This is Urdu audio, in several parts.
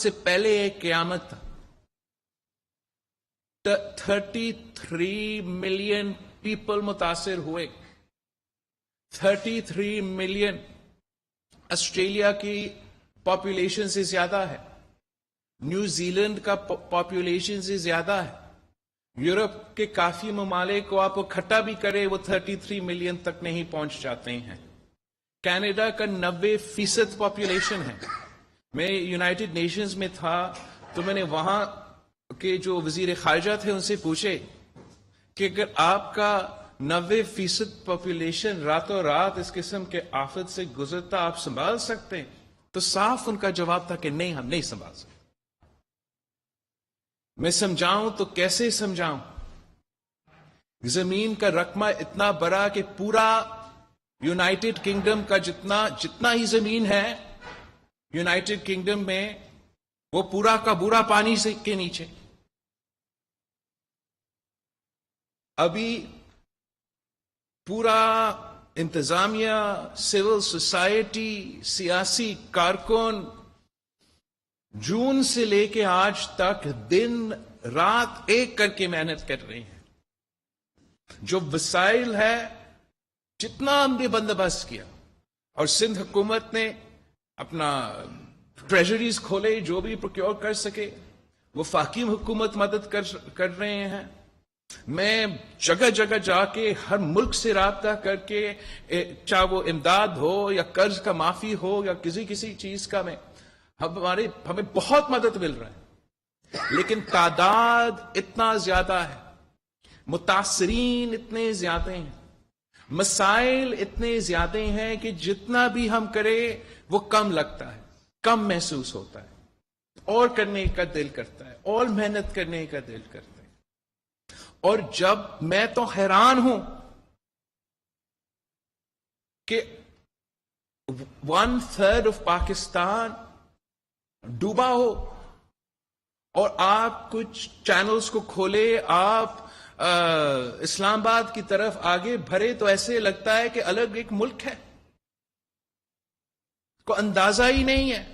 سے پہلے ایک قیامت تھا. 33 ملین پیپل متاثر ہوئے. 33 ملین آسٹریلیا کی پاپولیشن سے زیادہ ہے. نیوزی لینڈ کا پاپولیشن سے زیادہ ہے. یورپ کے کافی ممالک کو آپ اکٹھا بھی کرے وہ 33 ملین تک نہیں پہنچ جاتے ہیں. کینیڈا کا 90% پاپولیشن ہے. میں یونائٹڈ نیشنز میں تھا تو میں نے وہاں کے جو وزیر خارجہ تھے ان سے پوچھے کہ اگر آپ کا 90% پاپولیشن راتوں رات اس قسم کے آفت سے گزرتا آپ سنبھال سکتے ہیں؟ تو صاف ان کا جواب تھا کہ نہیں، ہم نہیں سنبھال سکتے. میں سمجھاؤں تو کیسے سمجھاؤں؟ زمین کا رقبہ اتنا بڑا کہ پورا یونائٹڈ کنگڈم کا جتنا ہی زمین ہے یونائٹڈ کنگڈم میں وہ پورا کا پورا پانی سے کے نیچے. ابھی پورا انتظامیہ، سول سوسائٹی، سیاسی کارکن جون سے لے کے آج تک دن رات ایک کر کے محنت کر رہے ہیں. جو وسائل ہے جتنا ہم نے بندوبست کیا، اور سندھ حکومت نے اپنا ٹریجریز کھولے، جو بھی پروکیور کر سکے. وفاقی حکومت مدد کر رہے ہیں. میں جگہ جگہ جا کے ہر ملک سے رابطہ کر کے، چاہے وہ امداد ہو یا قرض کا معافی ہو یا کسی چیز کا، ہمیں بہت مدد مل رہا ہے. لیکن تعداد اتنا زیادہ ہے، متاثرین اتنے زیادہ ہیں، مسائل اتنے زیادہ ہیں کہ جتنا بھی ہم کریں وہ کم لگتا ہے، کم محسوس ہوتا ہے. اور کرنے کا دل کرتا ہے، اور محنت کرنے کا دل کرتا ہے. اور جب میں تو حیران ہوں کہ 1/3 آف پاکستان ڈوبا ہو اور آپ کچھ چینلز کو کھولے، آپ اسلام آباد کی طرف آگے بھرے تو ایسے لگتا ہے کہ الگ ایک ملک ہے، کو اندازہ ہی نہیں ہے.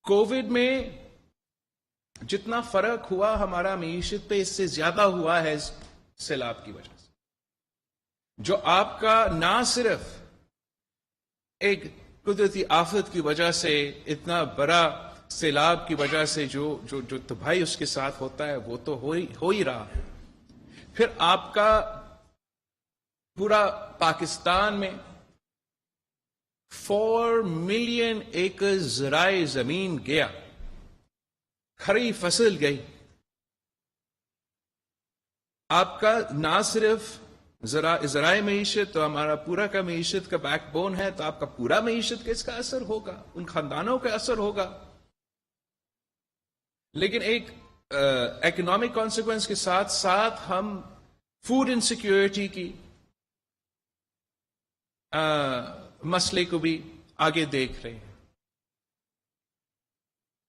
کووڈ میں جتنا فرق ہوا ہمارا معیشت پہ، اس سے زیادہ ہوا ہے سیلاب کی وجہ سے. جو آپ کا نہ صرف ایک قدرتی آفت کی وجہ سے، اتنا بڑا سیلاب کی وجہ سے جو تباہی اس کے ساتھ ہوتا ہے وہ تو ہو ہی رہا ہے. پھر آپ کا پورا پاکستان میں 4 ملین ایکڑ زرعی زمین گیا، کھری فصل گئی. آپ کا نہ صرف زرعی معیشت تو ہمارا پورا کا معیشت کا بیک بون ہے، تو آپ کا پورا معیشت کا اس کا اثر ہوگا، ان خاندانوں کا اثر ہوگا. لیکن ایک اکنامک کانسیکوینس کے ساتھ ساتھ ہم فوڈ انسیکیورٹی کی مسئلے کو بھی آگے دیکھ رہے ہیں.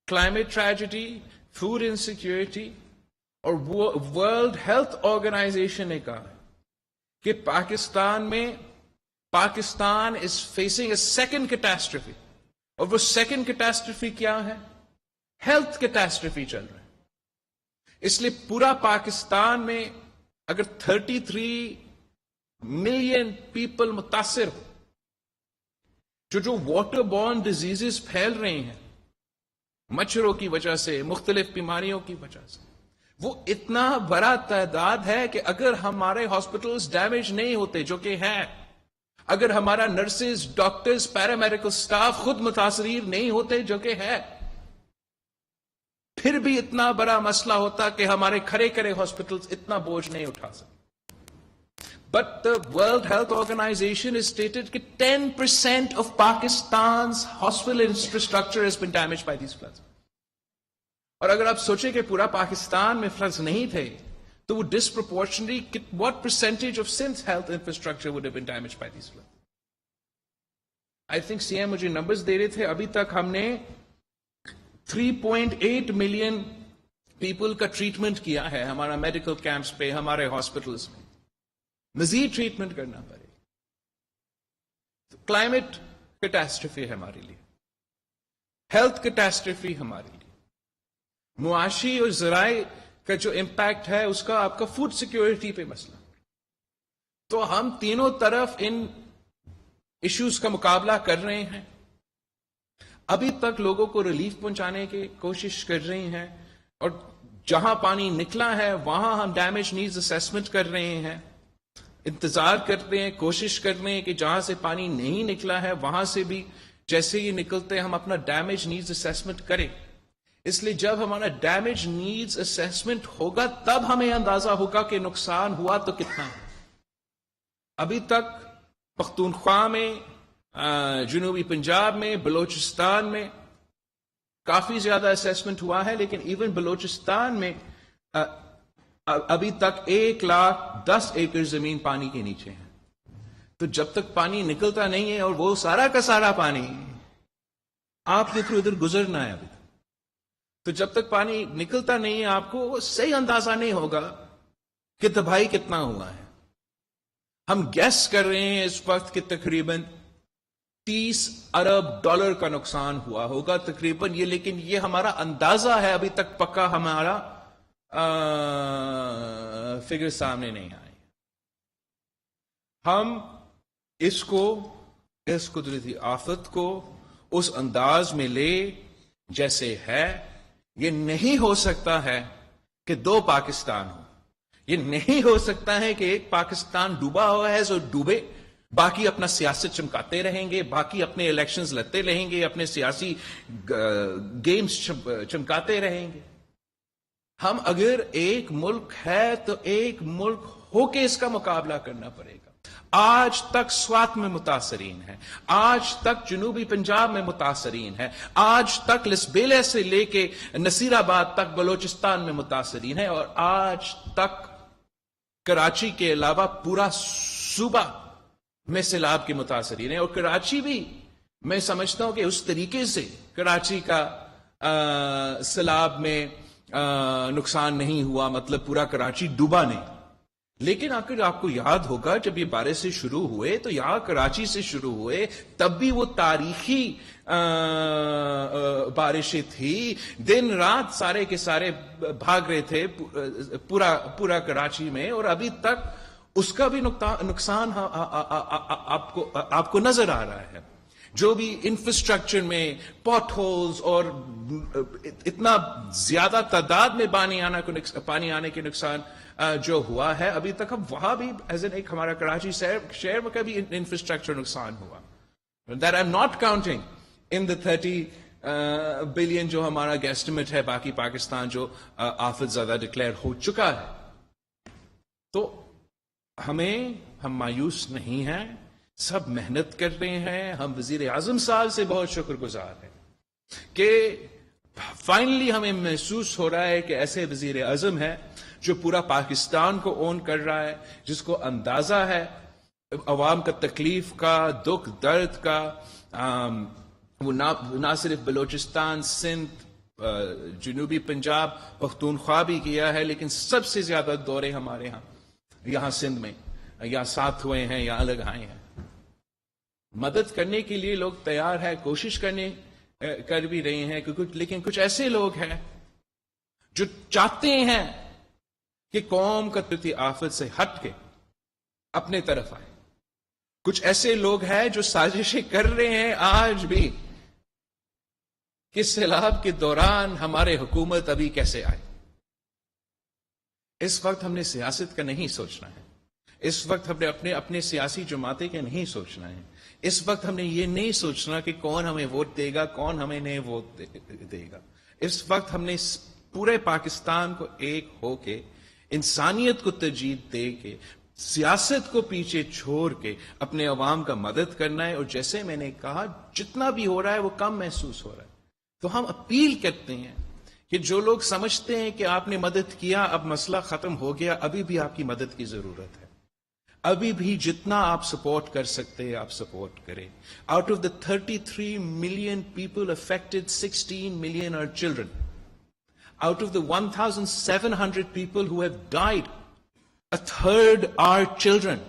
کلائمیٹ ٹریجڈی، فوڈ انسیکیورٹی، اور ورلڈ ہیلتھ آرگنائزیشن نے کہا کہ Pakistan is facing a second catastrophe. اور وہ سیکنڈ کیٹاسٹرفی کیا ہے؟ ہیلتھ کیٹاسٹرفی چل رہا ہے. اس لیے پورا پاکستان میں اگر 33 ملین پیپل متاثر ہو، جو واٹر بورن ڈیزیزز پھیل رہے ہیں مچھروں کی وجہ سے، مختلف بیماریوں کی وجہ سے، وہ اتنا بڑا تعداد ہے کہ اگر ہمارے ہاسپٹلز ڈیمیج نہیں ہوتے، جو کہ ہیں، اگر ہمارا نرسز، ڈاکٹرز، پیرامیڈیکل سٹاف خود متاثرین نہیں ہوتے، جو کہ ہے، پھر بھی اتنا بڑا مسئلہ ہوتا کہ ہمارے کھڑے ہاسپٹلز اتنا بوجھ نہیں اٹھا سکتے. But the World Health Organization has stated that 10% of Pakistan's hospital infrastructure has been damaged by these floods. اور اگر آپ سوچیں کہ پورا پاکستان میں فلڈز نہیں تھے تو وہ disproportionately what percentage of Sindh's health infrastructure would have been damaged by these floods? I think CM مجھے نمبرز دے رہے تھے، ابھی تک ہم نے 3.8 ملین پیپل کا ٹریٹمنٹ کیا ہے ہمارا میڈیکل کیمپس پہ، ہمارے ہاسپٹلز میں. مزید ٹریٹمنٹ کرنا پڑے. کلائمیٹ کیٹاسٹرفی ہے ہمارے لیے. ہیلتھ کیٹاسٹرفی ہمارے لیے، معاشی اور ذرائع کا جو امپیکٹ ہے اس کا آپ کا فوڈ سیکیورٹی پہ مسئلہ. تو ہم تینوں طرف ان ایشوز کا مقابلہ کر رہے ہیں. ابھی تک لوگوں کو ریلیف پہنچانے کی کوشش کر رہے ہیں، اور جہاں پانی نکلا ہے وہاں ہم ڈیمیج نیڈز اسیسمنٹ کر رہے ہیں، انتظار کرتے ہیں، کوشش کر رہے ہیں کہ جہاں سے پانی نہیں نکلا ہے وہاں سے بھی جیسے ہی نکلتے ہم اپنا ڈیمیج نیڈز اسیسمنٹ کریں. اس لیے جب ہمارا ڈیمیج نیڈز اسیسمنٹ ہوگا تب ہمیں اندازہ ہوگا کہ نقصان ہوا تو کتنا ہے. ابھی تک پختونخوا میں، جنوبی پنجاب میں، بلوچستان میں کافی زیادہ اسیسمنٹ ہوا ہے، لیکن ایون بلوچستان میں ابھی تک 1,10,000 ایکڑ زمین پانی کے نیچے ہے. تو جب تک پانی نکلتا نہیں ہے، اور وہ سارا کا سارا پانی آپ نے پھر ادھر گزرنا ہے ابھی تک، تو جب تک پانی نکلتا نہیں ہے آپ کو صحیح اندازہ نہیں ہوگا کہ تباہی کتنا ہوا ہے. ہم گیس کر رہے ہیں اس وقت کہ تقریباً $30 ارب کا نقصان ہوا ہوگا تقریباً یہ، لیکن یہ ہمارا اندازہ ہے، ابھی تک پکا ہمارا فگر سامنے نہیں آئی. ہم اس قدرتی آفت کو اس انداز میں لے جیسے ہے. یہ نہیں ہو سکتا ہے کہ دو پاکستان ہو، یہ نہیں ہو سکتا ہے کہ ایک پاکستان ڈوبا ہوا ہے سو ڈوبے، باقی اپنا سیاست چمکاتے رہیں گے، باقی اپنے الیکشنز لڑتے رہیں گے، اپنے سیاسی گیمز چمکاتے رہیں گے. ہم اگر ایک ملک ہے تو ایک ملک ہو کے اس کا مقابلہ کرنا پڑے گا. آج تک سوات میں متاثرین ہے، آج تک جنوبی پنجاب میں متاثرین ہے، آج تک لسبیلے سے لے کے نصیر آباد تک بلوچستان میں متاثرین ہے، اور آج تک کراچی کے علاوہ پورا صوبہ میں سیلاب کے متاثرین ہے. اور کراچی بھی میں سمجھتا ہوں کہ اس طریقے سے کراچی کا سیلاب میں نقصان نہیں ہوا، مطلب پورا کراچی ڈوبا نہیں. لیکن اگر آپ کو یاد ہوگا جب یہ بارش سے شروع ہوئے تو یہاں کراچی سے شروع ہوئے، تب بھی وہ تاریخی بارشیں تھی، دن رات سارے کے سارے بھاگ رہے تھے پورا کراچی میں، اور ابھی تک اس کا بھی نقصان آپ کو نظر آ رہا ہے. جو بھی انفراسٹرکچر میں پاٹ ہولز اور اتنا زیادہ تعداد میں پانی آنے کے نقصان جو ہوا ہے ابھی تک، ہم وہاں بھی ایز این ایک ہمارا کراچی شہر میں کا بھی انفراسٹرکچر نقصان ہوا. That I am not counting in the 30 billion جو ہمارا گیسٹیمیٹ ہے باقی پاکستان جو آفت زیادہ ڈکلیئر ہو چکا ہے. تو ہم مایوس نہیں ہیں، سب محنت کر رہے ہیں. ہم وزیر اعظم صاحب سے بہت شکر گزار ہیں کہ فائنلی ہمیں محسوس ہو رہا ہے کہ ایسے وزیر اعظم ہے جو پورا پاکستان کو اون کر رہا ہے، جس کو اندازہ ہے عوام کا تکلیف کا، دکھ درد کا. وہ نہ صرف بلوچستان، سندھ، جنوبی پنجاب، پختونخوا بھی کیا ہے، لیکن سب سے زیادہ دورے ہمارے یہاں سندھ میں یا ساتھ ہوئے ہیں یا الگ آئے ہیں. مدد کرنے کے لیے لوگ تیار ہیں، کوشش کر بھی رہے ہیں، لیکن کچھ ایسے لوگ ہیں جو چاہتے ہیں کہ قوم کا قدرتی آفت سے ہٹ کے اپنے طرف آئے. کچھ ایسے لوگ ہیں جو سازشیں کر رہے ہیں آج بھی کہ سیلاب کے دوران ہمارے حکومت ابھی کیسے آئے. اس وقت ہم نے سیاست کا نہیں سوچنا ہے، اس وقت ہم نے اپنے سیاسی جماعتیں کا نہیں سوچنا ہے، اس وقت ہم نے یہ نہیں سوچنا کہ کون ہمیں ووٹ دے گا، کون ہمیں نہیں ووٹ دے گا. اس وقت ہم نے پورے پاکستان کو ایک ہو کے، انسانیت کو ترجیح دے کے، سیاست کو پیچھے چھوڑ کے اپنے عوام کا مدد کرنا ہے. اور جیسے میں نے کہا جتنا بھی ہو رہا ہے وہ کم محسوس ہو رہا ہے. تو ہم اپیل کرتے ہیں کہ جو لوگ سمجھتے ہیں کہ آپ نے مدد کیا، اب مسئلہ ختم ہو گیا، ابھی بھی آپ کی مدد کی ضرورت ہے. ابھی بھی جتنا آپ سپورٹ کر سکتے ہیں آپ سپورٹ کریں. Out of the 33 million people affected, 16 million are children. Out of the 1,700 people who have died, a third are children.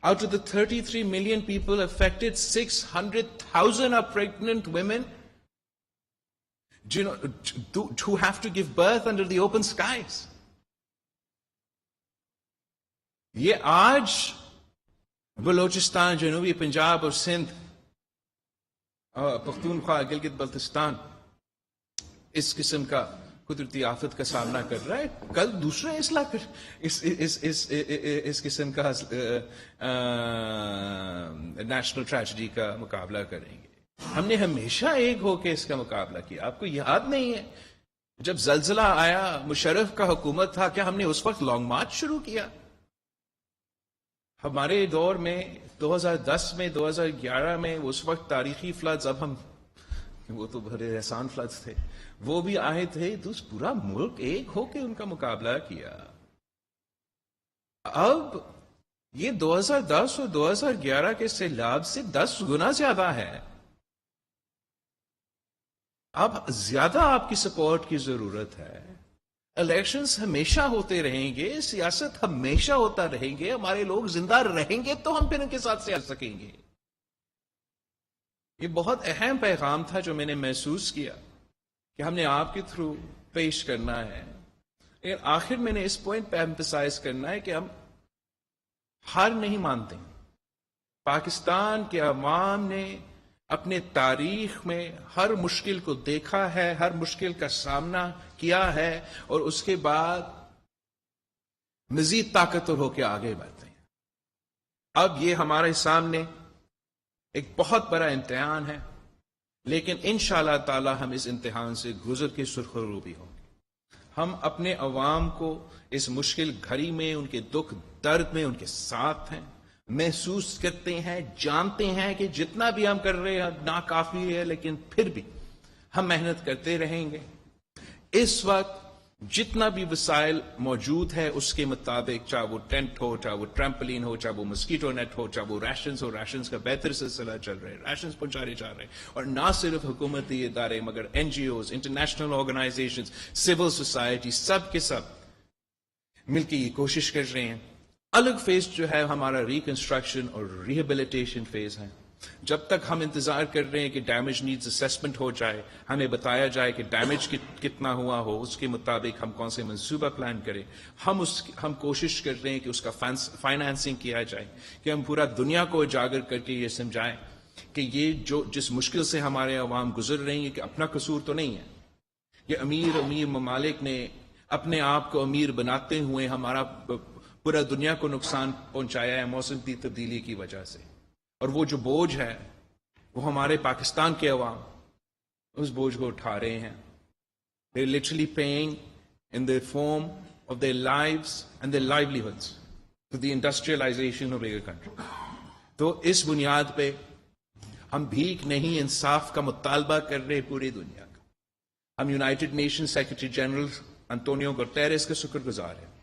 Out of the 33 million people affected, 600,000 are pregnant women who have to give birth under the open skies. یہ آج بلوچستان، جنوبی پنجاب اور سندھ، پختونخوا، گلگت بلتستان اس قسم کا قدرتی آفت کا سامنا کر رہا ہے. کل دوسرا اس قسم کا نیشنل ٹریجڈی کا مقابلہ کریں گے. ہم نے ہمیشہ ایک ہو کے اس کا مقابلہ کیا. آپ کو یاد نہیں ہے جب زلزلہ آیا، مشرف کا حکومت تھا، کیا ہم نے اس وقت لانگ مارچ شروع کیا؟ ہمارے دور میں 2010 میں 2011 میں اس وقت تاریخی فلڈز، اب ہم وہ تو بڑے احسان فلڈز تھے، وہ بھی آئے تھے، تو پورا ملک ایک ہو کے ان کا مقابلہ کیا. اب یہ 2010 اور 2011 کے سیلاب سے 10 گنا زیادہ ہے. اب زیادہ آپ کی سپورٹ کی ضرورت ہے. الیکشنز ہمیشہ ہوتے رہیں گے، سیاست ہمیشہ ہوتا رہیں گے، ہمارے لوگ زندہ رہیں گے تو ہم پھر ان کے ساتھ سیاست سکیں گے. یہ بہت اہم پیغام تھا جو میں نے محسوس کیا کہ ہم نے آپ کے تھرو پیش کرنا ہے. لیکن آخر میں نے اس پوائنٹ پہ ایمفسائز کرنا ہے کہ ہم ہار نہیں مانتے. پاکستان کے عوام نے اپنے تاریخ میں ہر مشکل کو دیکھا ہے، ہر مشکل کا سامنا کیا ہے، اور اس کے بعد مزید طاقتور ہو کے آگے بڑھتے ہیں. اب یہ ہمارے سامنے ایک بہت بڑا امتحان ہے، لیکن انشاءاللہ تعالی ہم اس امتحان سے گزر کے سرخرو بھی ہوں گے. ہم اپنے عوام کو اس مشکل گھڑی میں، ان کے دکھ درد میں ان کے ساتھ ہیں، محسوس کرتے ہیں، جانتے ہیں کہ جتنا بھی ہم کر رہے ہیں ناکافی ہے، لیکن پھر بھی ہم محنت کرتے رہیں گے. اس وقت جتنا بھی وسائل موجود ہے اس کے مطابق، چاہے وہ ٹینٹ ہو، چاہے وہ ٹریمپلین ہو، چاہے وہ مسکیٹو نیٹ ہو، چاہے وہ ریشنز ہو، ریشنز کا بہتر سلسلہ چل رہا ہے، ریشنز پہنچائے جا رہے ہیں. اور نہ صرف حکومتی ادارے مگر N G Os, international organizations, civil society, سب کے سب مل کے یہ کوشش کر رہے ہیں. الگ فیز جو ہے ہمارا ریکنسٹرکشن اور ریہیبلیٹیشن فیز ہے. جب تک ہم انتظار کر رہے ہیں کہ ڈیمیج نیڈز اسیسمنٹ ہو جائے، ہمیں بتایا جائے کہ ڈیمیج کتنا ہوا ہو، اس کے مطابق ہم کون سے منصوبہ پلان کریں. ہم کوشش کر رہے ہیں کہ اس کا فائنانسنگ کیا جائے، کہ ہم پورا دنیا کو اجاگر کر کے یہ سمجھائیں کہ یہ جس مشکل سے ہمارے عوام گزر رہی ہیں کہ اپنا قصور تو نہیں ہے. یہ امیر ممالک نے اپنے آپ کو امیر بناتے ہوئے ہمارا پورا دنیا کو نقصان پہنچایا ہے موسم کی تبدیلی کی وجہ سے. اور وہ جو بوجھ ہے وہ ہمارے پاکستان کے عوام اس بوجھ کو اٹھا رہے ہیں. They're literally paying in the form of their lives and their livelihoods to the industrialization of bigger country. تو اس بنیاد پہ ہم بھیک نہیں، انصاف کا مطالبہ کر رہے پوری دنیا کا. ہم United nation secretary general انطونیو Guterres کا شکر گزار ہیں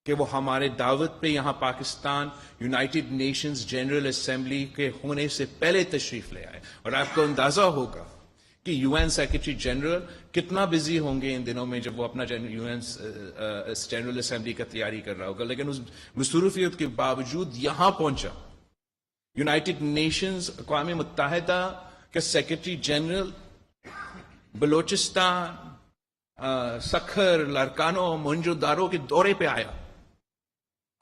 کہ وہ ہمارے دعوت پہ یہاں Pakistan United nations general assembly کے ہونے سے پہلے تشریف لے آئے. اور آپ کو اندازہ ہوگا کہ یو این سیکرٹری جنرل کتنا بزی ہوں گے ان دنوں میں جب وہ اپنا یو این جنرل اسمبلی کا تیاری کر رہا ہوگا، لیکن اس مصروفیت کے باوجود یہاں پہنچا. یونائٹڈ نیشنز، اقوام متحدہ کا سیکرٹری جنرل بلوچستان، سکھر، لارکانو، موئنجو دارو کے دورے پہ آیا،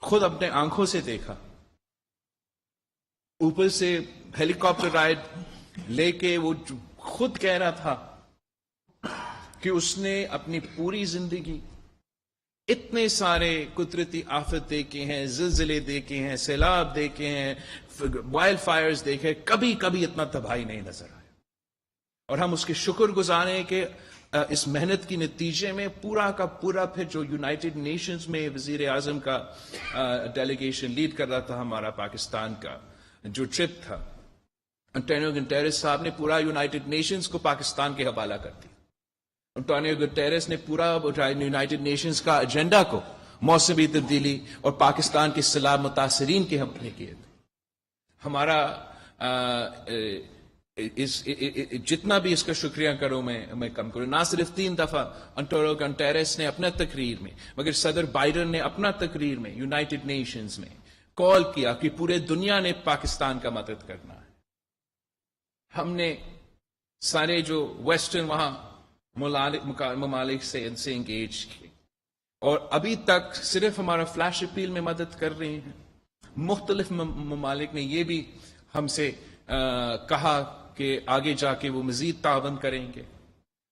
خود اپنے آنکھوں سے دیکھا. اوپر سے ہیلی کاپٹر رائڈ لے کے وہ خود کہہ رہا تھا کہ اس نے اپنی پوری زندگی اتنے سارے قدرتی آفت دیکھے ہیں، زلزلے دیکھے ہیں، سیلاب دیکھے ہیں، وائلڈ فائرز دیکھے، کبھی اتنا تباہی نہیں نظر آیا. اور ہم اس کے شکر گزار ہیں کہ اس محنت کی نتیجے میں پورا کا پورا پھر جو یونائٹڈ نیشنز میں وزیر اعظم کا ڈیلیگیشن لیڈ کر رہا تھا ہمارا پاکستان کا جو ٹرپ تھا، انٹونیو گٹیرس صاحب نے پورا یونائٹڈ نیشنز کو پاکستان کے حوالہ کر دیا. انٹونیو گٹیرس نے پورا یونائٹڈ نیشنز کا ایجنڈا کو موسمی تبدیلی اور پاکستان کے سیلاب متاثرین کے حوالے کیے. ہمارا جتنا بھی اس کا شکریہ کروں میں کم کروں. نہ صرف 3 دفعہ انٹونیو گٹیرس نے اپنا تقریر میں، مگر صدر بائیڈن نے اپنا تقریر میں یونائٹڈ نیشنز میں کال کیا کہ پورے دنیا نے پاکستان کا مدد کرنا ہے. ہم نے سارے جو ویسٹرن وہاں ممالک سے ان سے انگیج کیے، اور ابھی تک صرف ہمارا فلیش اپیل میں مدد کر رہے ہیں۔ مختلف ممالک نے یہ بھی ہم سے کہا کہ آگے جا کے وہ مزید تعاون کریں گے،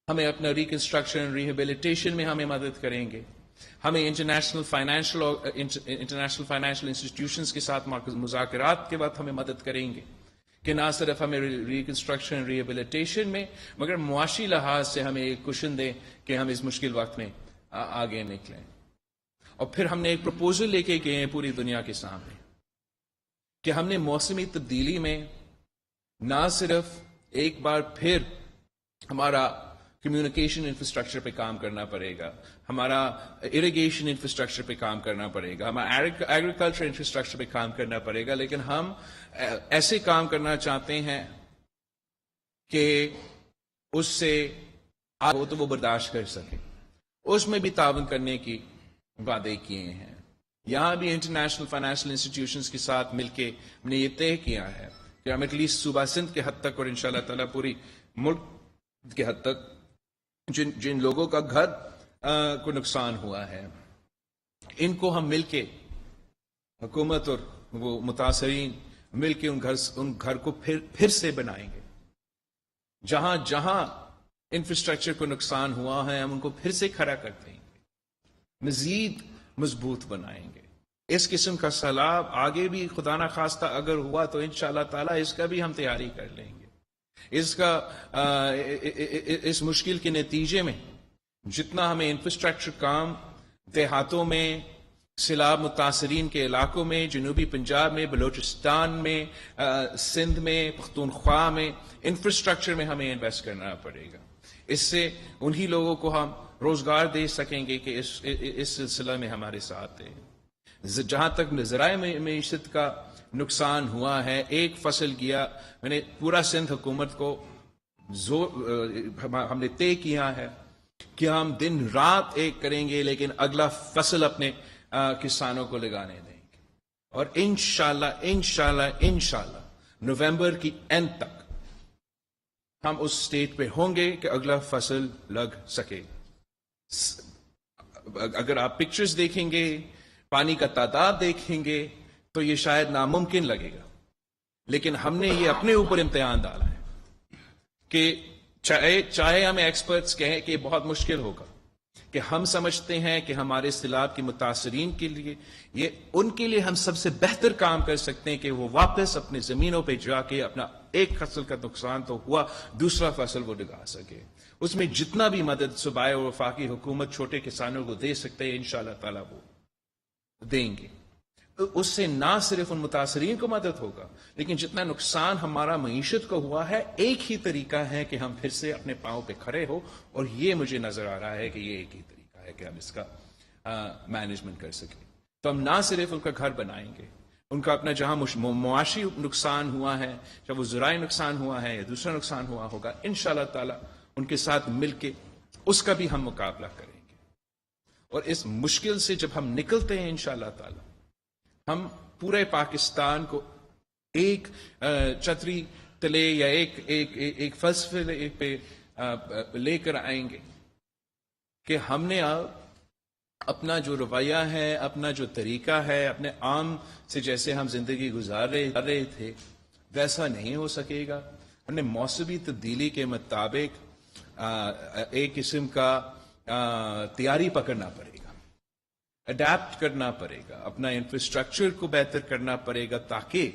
ہمیں اپنا ریکنسٹرکشن ریہیبلیٹیشن میں ہمیں مدد کریں گے، ہمیں انٹرنیشنل فائنینشل انسٹیٹیوشنز کے ساتھ مذاکرات کے وقت ہمیں مدد کریں گے کہ نہ صرف ہمیں ریکنسٹرکشن ریہیبلیٹیشن میں مگر معاشی لحاظ سے ہمیں ایک کشن دیں کہ ہم اس مشکل وقت میں آگے نکلیں۔ اور پھر ہم نے ایک پروپوزل لے کے گئے ہیں پوری دنیا کے سامنے کہ ہم نے موسمی تبدیلی میں نہ صرف ایک بار پھر ہمارا کمیونیکیشن انفراسٹرکچر پہ کام کرنا پڑے گا، ہمارا اریگیشن انفراسٹرکچر پہ کام کرنا پڑے گا، ہمارا ایگریکلچر انفراسٹرکچر پہ کام کرنا پڑے گا، لیکن ہم ایسے کام کرنا چاہتے ہیں کہ اس سے ہو تو وہ برداشت کر سکے، اس میں بھی تعاون کرنے کی وعدے کیے ہیں۔ یہاں بھی انٹرنیشنل فائنینشل انسٹیٹیوشنز کے ساتھ مل کے ہم نے یہ طے کیا ہے کہ ہم ایٹ لیسٹ صوبہ سندھ کے حد تک اور انشاءاللہ تعالیٰ پوری ملک کے حد تک جن لوگوں کا گھر کو نقصان ہوا ہے، ان کو ہم مل کے حکومت اور وہ متاثرین مل کے ان گھر کو پھر سے بنائیں گے۔ جہاں جہاں انفراسٹرکچر کو نقصان ہوا ہے ہم ان کو پھر سے کھڑا کر دیں گے، مزید مضبوط بنائیں گے۔ اس قسم کا سیلاب آگے بھی خدا نہ خواستہ اگر ہوا تو انشاءاللہ تعالیٰ اس کا بھی ہم تیاری کر لیں گے۔ اس مشکل کے نتیجے میں جتنا ہمیں انفراسٹرکچر کام دیہاتوں میں، سیلاب متاثرین کے علاقوں میں، جنوبی پنجاب میں، بلوچستان میں، سندھ میں، پختونخوا میں انفراسٹرکچر میں ہمیں انویسٹ کرنا پڑے گا۔ اس سے انہی لوگوں کو ہم روزگار دے سکیں گے کہ اس سلسلہ میں ہمارے ساتھ ہیں۔ جہاں تک ذرائع معیشت کا نقصان ہوا ہے، ایک فصل گیا، میں نے پورا سندھ حکومت کو ہم نے طے کیا ہے کہ ہم دن رات ایک کریں گے، لیکن اگلا فصل اپنے کسانوں کو لگانے دیں گے، اور انشاءاللہ نومبر کی اینڈ تک ہم اس سٹیٹ پہ ہوں گے کہ اگلا فصل لگ سکے۔ اگر آپ پکچرز دیکھیں گے، پانی کا تعداد دیکھیں گے تو یہ شاید ناممکن لگے گا، لیکن ہم نے یہ اپنے اوپر امتحان ڈالا ہے کہ چاہے ہمیں ایکسپرٹس کہیں کہ یہ بہت مشکل ہوگا، کہ ہم سمجھتے ہیں کہ ہمارے سیلاب کے متاثرین کے لیے ان کے لیے ہم سب سے بہتر کام کر سکتے ہیں کہ وہ واپس اپنے زمینوں پہ جا کے اپنا ایک فصل کا نقصان تو ہوا، دوسرا فصل وہ لگا سکے۔ اس میں جتنا بھی مدد صوبائی اور وفاقی حکومت چھوٹے کسانوں کو دے سکتے ہیں انشاءاللہ تعالیٰ وہ دیں گے۔ اس سے نہ صرف ان متاثرین کو مدد ہوگا، لیکن جتنا نقصان ہمارا معیشت کو ہوا ہے، ایک ہی طریقہ ہے کہ ہم پھر سے اپنے پاؤں پہ کھڑے ہو، اور یہ مجھے نظر آ رہا ہے کہ یہ ایک ہی طریقہ ہے کہ ہم اس کا مینجمنٹ کر سکیں۔ تو ہم نہ صرف ان کا گھر بنائیں گے، ان کا اپنا جہاں معاشی نقصان ہوا ہے، چاہے وہ ذرائع نقصان ہوا ہے یا دوسرا نقصان ہوا ہوگا، انشاءاللہ تعالیٰ ان کے ساتھ مل کے اس کا بھی ہم مقابلہ کریں گے۔ اور اس مشکل سے جب ہم نکلتے ہیں انشاءاللہ تعالیٰ، ہم پورے پاکستان کو ایک چھتری تلے یا ایک فلسفے پہ لے کر آئیں گے کہ ہم نے اب اپنا جو رویہ ہے، اپنا جو طریقہ ہے، اپنے عام سے جیسے ہم زندگی گزار رہے تھے ویسا نہیں ہو سکے گا۔ ہم نے موسمی تبدیلی کے مطابق ایک قسم کا تیاری پکڑنا پڑے گا، اڈیپٹ کرنا پڑے گا، اپنا انفراسٹرکچر کو بہتر کرنا پڑے گا تاکہ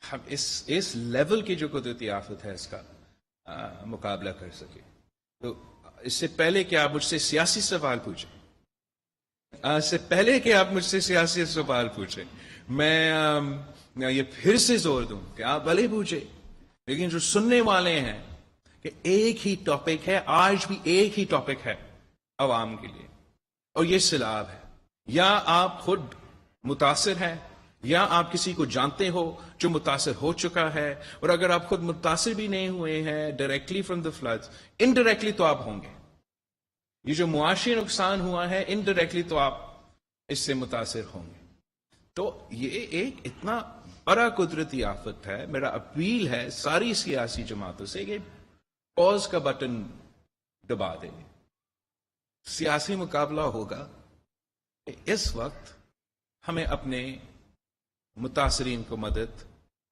ہم اس لیول کی جو قدرتی آفت ہے اس کا مقابلہ کر سکے۔ تو اس سے پہلے کہ آپ مجھ سے سیاسی سوال پوچھیں، میں یہ پھر سے زور دوں کہ آپ بھلے پوچھیں، لیکن جو سننے والے ہیں کہ ایک ہی ٹاپک ہے، آج بھی ایک ہی ٹاپک ہے عوام کے لیے، اور یہ سیلاب ہے۔ یا آپ خود متاثر ہیں، یا آپ کسی کو جانتے ہو جو متاثر ہو چکا ہے، اور اگر آپ خود متاثر بھی نہیں ہوئے ہیں directly from the floods, indirectly تو آپ ہوں گے۔ یہ جو معاشی نقصان ہوا ہے انڈائریکٹلی تو آپ اس سے متاثر ہوں گے۔ تو یہ ایک اتنا بڑا قدرتی آفت ہے، میرا اپیل ہے ساری سیاسی جماعتوں سے کہ پاز کا بٹن دبا دے. سیاسی مقابلہ ہوگا. اس وقت ہمیں اپنے متاثرین کو مدد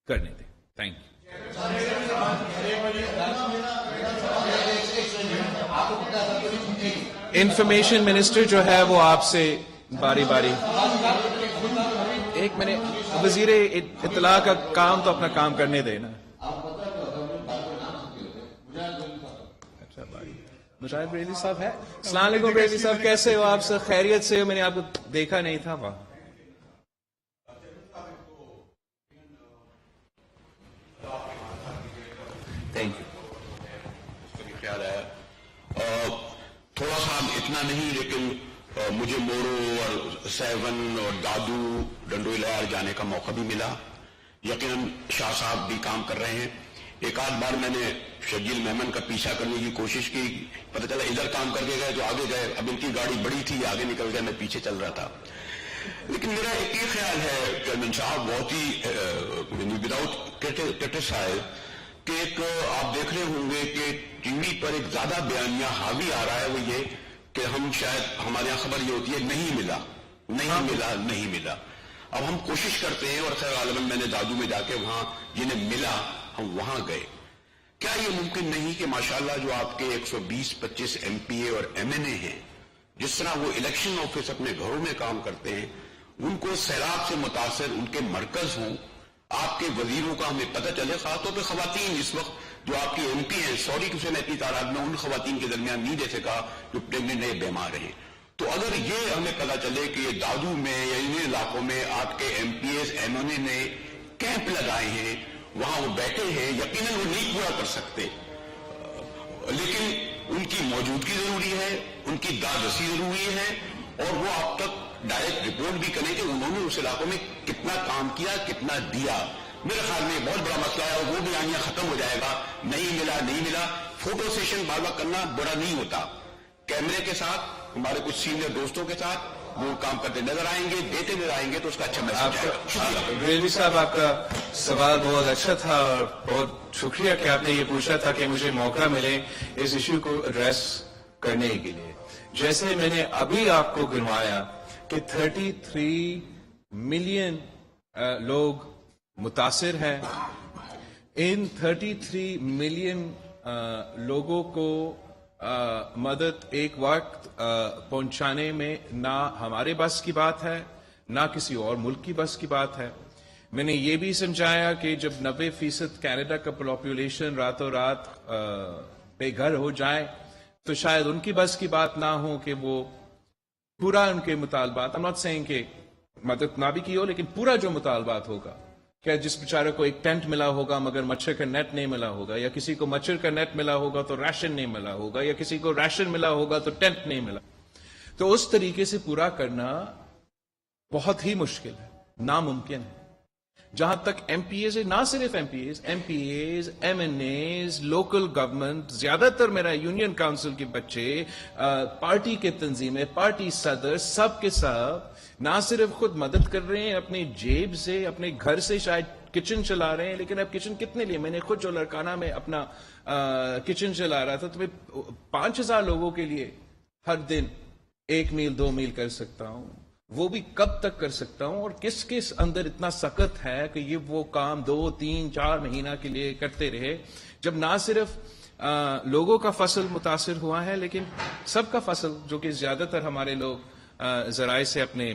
کرنے دیں. Thank you. انفارمیشن منسٹر جو ہے وہ آپ سے باری باری. ایک منٹ, وزیر اطلاع کا کام تو اپنا کام کرنے دے نا. مشاہد بریلی صاحب ہے. السلام علیکم بریلی صاحب, کیسے ہو آپ؟ سے خیریت سے ہو؟ میں نے آپ کو دیکھا نہیں تھا. وہاں تھینک یو. خیال ہے تھوڑا سا اتنا نہیں, لیکن مجھے مورو اور سیون اور دادو ڈنڈوئی جانے کا موقع بھی ملا. یقیناً شاہ صاحب بھی کام کر رہے ہیں. ایک آدھ بار میں نے شجیل میمن کا پیچھا کرنے کی کوشش کی, پتہ چلا ادھر کام کر کے گئے تو آگے گئے. اب ان کی گاڑی بڑی تھی, آگے نکل گئے, میں پیچھے چل رہا تھا. لیکن میرا ایک یہ خیال ہے چیئرمین صاحب, بہت ہی وداؤٹ کرٹیسائز, کہ ایک آپ دیکھ رہے ہوں گے کہ ٹی وی پر ایک زیادہ بیانیہ حاوی آ رہا ہے. وہ یہ کہ ہم شاید ہمارے یہاں خبر یہ ہوتی ہے نہیں ملا, نہیں ملا, نہیں ملا. اب ہم کوشش کرتے ہیں, اور خیر غالباً میں نے دادو میں جا کے وہاں جنہیں ملا ہم وہاں گئے. کیا یہ ممکن نہیں کہ ماشاءاللہ جو آپ کے 120-25 ایم پی اے اور ایم این اے ہیں, جس طرح وہ الیکشن آفس اپنے گھروں میں کام کرتے ہیں, ان کو سیلاب سے متاثر ان کے مرکز ہوں, آپ کے وزیروں کا ہمیں پتہ چلے. خاص طور پہ خواتین اس وقت جو آپ کی ایم پی ہیں, سوری کہ میں اتنی تعداد میں ان خواتین کے درمیان نہیں دے سکا جو پریگننٹ ہے, بیمار ہیں. تو اگر یہ ہمیں پتہ چلے کہ یہ دادو میں یا ان علاقوں میں آپ کے M P s M N A نے کیمپ لگائے ہیں, وہاں وہ بیٹھے ہیں, یقیناً وہ نہیں پورا کر سکتے, لیکن ان کی موجودگی ضروری ہے, ان کی دادرسی ضروری ہے, اور وہ آپ تک ڈائریکٹ رپورٹ بھی کریں کہ انہوں نے اس علاقوں میں کتنا کام کیا, کتنا دیا. میرے خیال میں بہت بڑا مسئلہ ہے, اور وہ بھی آئیاں ختم ہو جائے گا. نہیں ملا, نہیں ملا. فوٹو سیشن بار بار کرنا بڑا نہیں ہوتا. کیمرے کے ساتھ ہمارے کچھ سینئر دوستوں کے ساتھ وہ کام کرتے نظر آئیں گے, دیتے نظر آئیں گے, تو اس کا اچھا میسج آئے گا. ریلوی صاحب, آپ کا سوال بہت اچھا تھا, اور بہت شکریہ کہ آپ نے یہ پوچھا تھا کہ مجھے موقع ملے اس ایشو کو ایڈریس کرنے کے لیے. جیسے میں نے ابھی آپ کو گنوایا کہ 33 ملین لوگ متاثر ہیں. ان 33 ملین لوگوں کو مدد ایک وقت پہنچانے میں نہ ہمارے بس کی بات ہے, نہ کسی اور ملک کی بس کی بات ہے. میں نے یہ بھی سمجھایا کہ جب 90% کینیڈا کا پاپولیشن راتوں رات بے گھر ہو جائے تو شاید ان کی بس کی بات نہ ہو کہ وہ پورا ان کے مطالبات, I'm not saying کہ مدد نہ بھی کی ہو, لیکن پورا جو مطالبات ہوگا, کیا جس بیچارے کو ایک ٹینٹ ملا ہوگا مگر مچھر کا نیٹ نہیں ملا ہوگا, یا کسی کو مچھر کا نیٹ ملا ہوگا تو ریشن نہیں ملا ہوگا, یا کسی کو ریشن ملا ہوگا تو ٹینٹ نہیں ملا, تو اس طریقے سے پورا کرنا بہت ہی مشکل ہے, ناممکن ہے. جہاں تک ایم پی ایز, نہ صرف MPAs, MNAs, local government, زیادہ تر میرا یونین کاؤنسل کے بچے, پارٹی کے تنظیمیں, پارٹی صدر, سب کے سب نہ صرف خود مدد کر رہے ہیں اپنی جیب سے, اپنے گھر سے شاید کچن چلا رہے ہیں, لیکن اب کچن کتنے لیے؟ میں نے خود جو لڑکانہ میں اپنا کچن چلا رہا تھا, تو میں 5000 لوگوں کے لیے ہر دن 1 میل 2 میل کر سکتا ہوں. وہ بھی کب تک کر سکتا ہوں, اور کس کس اندر اتنا سخت ہے کہ یہ وہ کام 2 3 4 مہینہ کے لیے کرتے رہے, جب نہ صرف لوگوں کا فصل متاثر ہوا ہے, لیکن سب کا فصل جو کہ زیادہ تر ہمارے لوگ ذرائع سے اپنے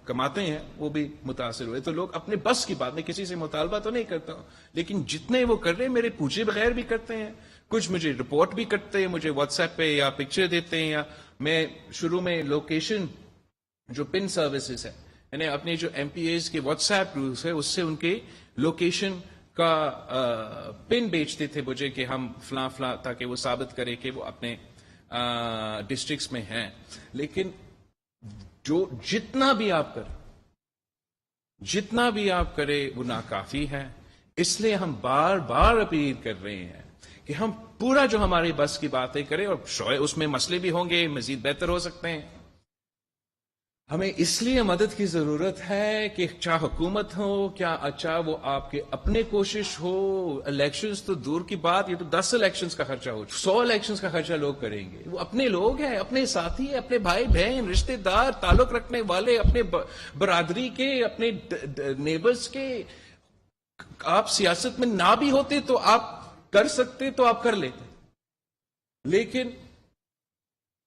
کماتے ہیں وہ بھی متاثر ہوئے. تو لوگ اپنے بس کی بات, میں کسی سے مطالبہ تو نہیں کرتا ہوں, لیکن جتنے وہ کر رہے ہیں میرے پوچھے بغیر بھی کرتے ہیں, کچھ مجھے رپورٹ بھی کرتے ہیں, مجھے واٹس ایپ پہ یا پکچر دیتے ہیں, یا میں شروع میں لوکیشن جو پن سروسز ہے, یعنی اپنے جو ایم پی ایز کے واٹس ایپ گروپس ہے, اس سے ان کے لوکیشن کا پن بیچتے تھے مجھے کہ ہم فلاں فلاں, تاکہ وہ ثابت کرے کہ وہ اپنے ڈسٹرکٹس میں ہیں. لیکن جو جتنا بھی آپ کرے وہ ناکافی ہے. اس لیے ہم بار بار اپیل کر رہے ہیں کہ ہم پورا جو ہماری بس کی باتیں کریں, اور شاید اس میں مسئلے بھی ہوں گے, مزید بہتر ہو سکتے ہیں, ہمیں اس لیے مدد کی ضرورت ہے کہ چاہے حکومت ہو کیا چاہے وہ آپ کے اپنے کوشش ہو. الیکشنز تو دور کی بات, یہ تو 10 الیکشنز کا خرچہ ہو, 100 الیکشنز کا خرچہ لوگ کریں گے. وہ اپنے لوگ ہیں, اپنے ساتھی ہیں, اپنے بھائی بہن, رشتہ دار, تعلق رکھنے والے, اپنے برادری کے, اپنے نیبرز کے. آپ سیاست میں نہ بھی ہوتے تو آپ کر سکتے تو آپ کر لیتے, لیکن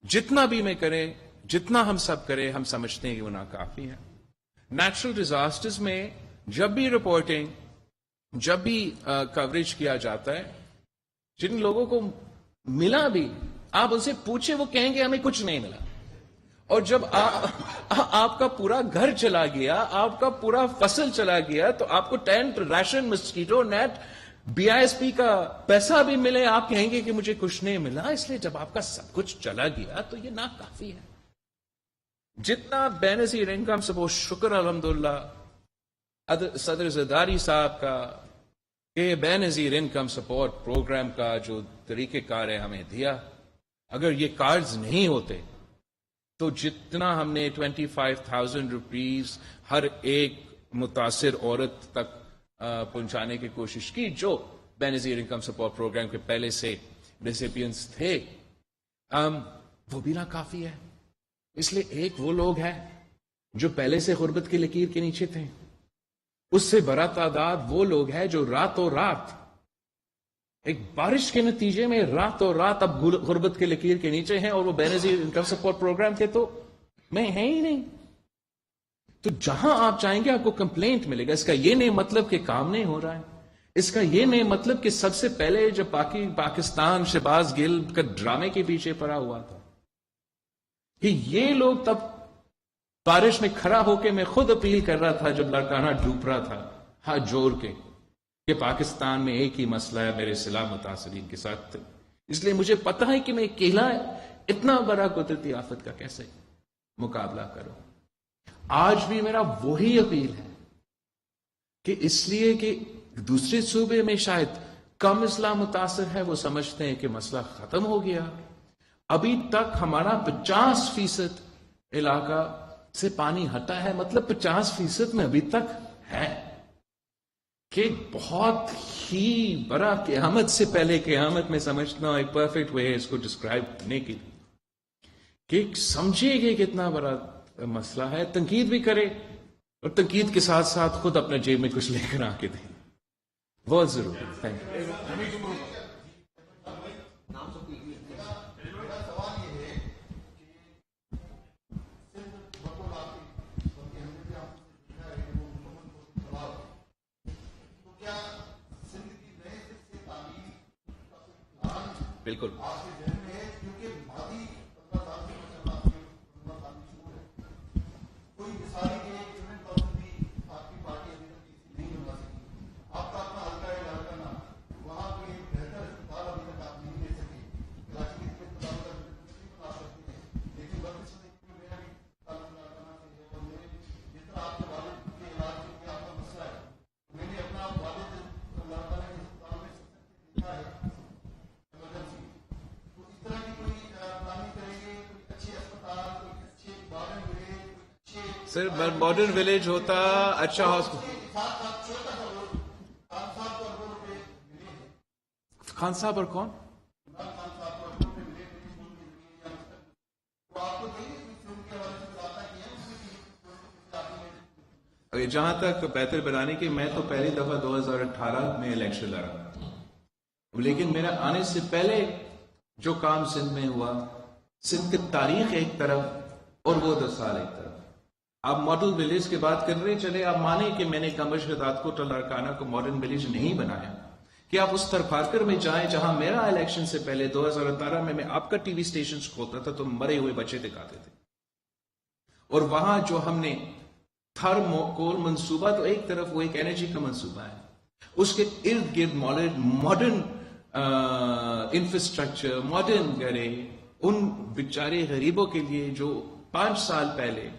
جتنا بھی میں کریں, جتنا ہم سب کریں, ہم سمجھتے ہیں کہ وہ ناکافی ہے. نیچرل ڈیزاسٹرز میں جب بھی رپورٹنگ, جب بھی کوریج کیا جاتا ہے, جن لوگوں کو ملا بھی, آپ ان سے پوچھیں, وہ کہیں گے ہمیں کچھ نہیں ملا. اور جب آپ کا پورا گھر چلا گیا, آپ کا پورا فصل چلا گیا, تو آپ کو tent, ration, mosquito net, BISP کا پیسہ بھی ملے, آپ کہیں گے کہ مجھے کچھ نہیں ملا. اس لیے جب آپ کا سب کچھ چلا گیا تو یہ ناکافی ہے. جتنا بے نظیر انکم سپورٹ, شکر الحمدللہ صدر زرداری صاحب کا کہ بے نظیر انکم سپورٹ پروگرام کا جو طریقہ کار ہے ہمیں دیا. اگر یہ کارڈز نہیں ہوتے تو جتنا ہم نے 25,000 روپیز ہر ایک متاثر عورت تک پہنچانے کی کوشش کی, جو بے نظیر انکم سپورٹ پروگرام کے پہلے سے ریسیپینٹس تھے, وہ بھی ناکافی ہے. اس لیے ایک وہ لوگ ہیں جو پہلے سے غربت کی لکیر کے نیچے تھے, اس سے بڑا تعداد وہ لوگ ہیں جو راتوں رات ایک بارش کے نتیجے میں راتوں رات اب غربت کے لکیر کے نیچے ہیں, اور وہ بے نظیر انکم سپورٹ پروگرام کے تو میں ہیں ہی نہیں. تو جہاں آپ چاہیں گے آپ کو کمپلینٹ ملے گا. اس کا یہ نہیں مطلب کہ کام نہیں ہو رہا ہے, اس کا یہ نہیں مطلب کہ سب سے پہلے جب پاکستان شہباز گل کا ڈرامے کے پیچھے پڑا ہوا تھا, کہ یہ لوگ تب بارش میں کھڑا ہو کے میں خود اپیل کر رہا تھا جب لڑکانہ ڈوب رہا تھا, ہاتھ جوڑ کے, کہ پاکستان میں ایک ہی مسئلہ ہے, میرے سیلاب متاثرین کے ساتھ. اس لیے مجھے پتا ہے کہ میں اکیلا اتنا بڑا قدرتی آفت کا کیسے مقابلہ کروں. آج بھی میرا وہی اپیل ہے کہ اس لیے کہ دوسرے صوبے میں شاید کم اسلام متاثر ہے, وہ سمجھتے ہیں کہ مسئلہ ختم ہو گیا. ابھی تک ہمارا 50% علاقہ سے پانی ہٹا ہے, مطلب 50% میں ابھی تک ہے, کہ بہت ہی بڑا قیامت سے پہلے قیامت میں سمجھنا ایک پرفیکٹ وے ہے اس کو ڈسکرائب کرنے کی, کہ سمجھے گے کتنا بڑا مسئلہ ہے. تنقید بھی کرے, اور تنقید کے ساتھ ساتھ خود اپنے جیب میں کچھ لے کر آ کے دیں, بہت ضروری ہے. Thank you. بالکل سر, ماڈرن ولیج ہوتا اچھا ہاسپٹل. خان صاحب اور کون؟ جہاں تک بہتر بنانے کی, میں تو پہلی دفعہ 2018 میں الیکشن لڑا, لیکن میرا آنے سے پہلے جو کام سندھ میں ہوا, سندھ کی تاریخ ایک طرف اور وہ 10 سال ایک طرف. آپ ماڈل ولیج کی بات کر رہے, چلے آپ مانیں کہ میں نے کمبش غداد کو لڑکانہ کو ماڈرن ولیج نہیں بنایا, کہ آپ اس تھرپارکر میں جائیں جہاں میرا الیکشن سے پہلے 2018 میں آپ کا ٹی وی سٹیشن کھولتا تھا تو مرے ہوئے بچے دکھاتے تھے, اور وہاں جو ہم نے تھرموکول منصوبہ, تو ایک طرف وہ ایک انرجی کا منصوبہ ہے, اس کے ارد گرد ماڈرن انفراسٹرکچر, ماڈرن گھرے ان بیچارے غریبوں کے لیے جو 5 سال پہلے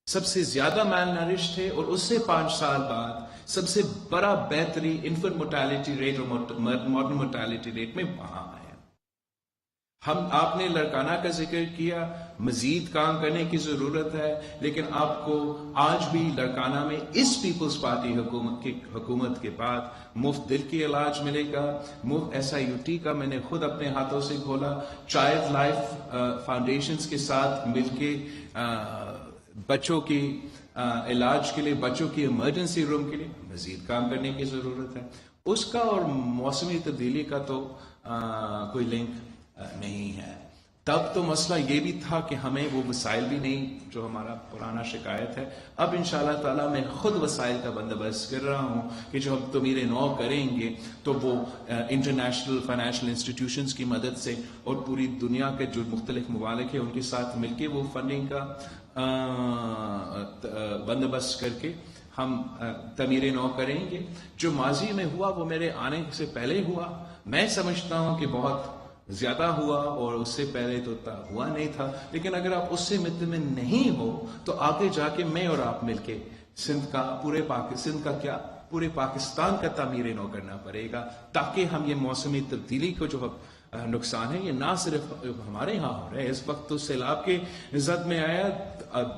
سب سے زیادہ مال نرش تھے, اور اس سے 5 سال بعد سب سے بڑا بہتری انفنٹ موٹیلٹی ریٹ اور ماڈرن موٹیلٹی ریٹ میں وہاں آیا. آپ نے لاڑکانہ کا ذکر کیا، مزید کام کرنے کی ضرورت ہے، لیکن آپ کو آج بھی لاڑکانہ میں اس پیپلز پارٹی حکومت کے بعد مفت دل کی علاج ملے گا، مفت SIUT کا میں نے خود اپنے ہاتھوں سے کھولا، چائلڈ لائف فاؤنڈیشنز کے ساتھ مل کے بچوں کی علاج کے لیے، بچوں کی ایمرجنسی روم کے لیے مزید کام کرنے کی ضرورت ہے۔ اس کا اور موسمی تبدیلی کا تو کوئی لنک نہیں ہے۔ تب تو مسئلہ یہ بھی تھا کہ ہمیں وہ وسائل بھی نہیں جو ہمارا پرانا شکایت ہے۔ اب انشاءاللہ تعالیٰ میں خود وسائل کا بندوبست کر رہا ہوں کہ جو ہم تعمیر نو کریں گے تو وہ انٹرنیشنل فائنینشیل انسٹیٹیوشنز کی مدد سے اور پوری دنیا کے جو مختلف ممالک ہیں ان کے ساتھ مل کے وہ فنڈنگ کا بندوبست کر کے ہم تعمیر نو کریں گے۔ جو ماضی میں ہوا وہ میرے آنے سے پہلے ہوا، میں سمجھتا ہوں کہ بہت زیادہ ہوا اور اس سے پہلے تو ہوا نہیں تھا، لیکن اگر آپ اس سے مطمئن نہیں ہو تو آگے جا کے میں اور آپ مل کے سندھ کا پورے پاکستان کا تعمیر نو کرنا پڑے گا، تاکہ ہم یہ موسمی تبدیلی کو جو نقصان ہے یہ نہ صرف ہمارے ہاں ہو رہا ہے۔ اس وقت تو سیلاب کے زد میں آیا،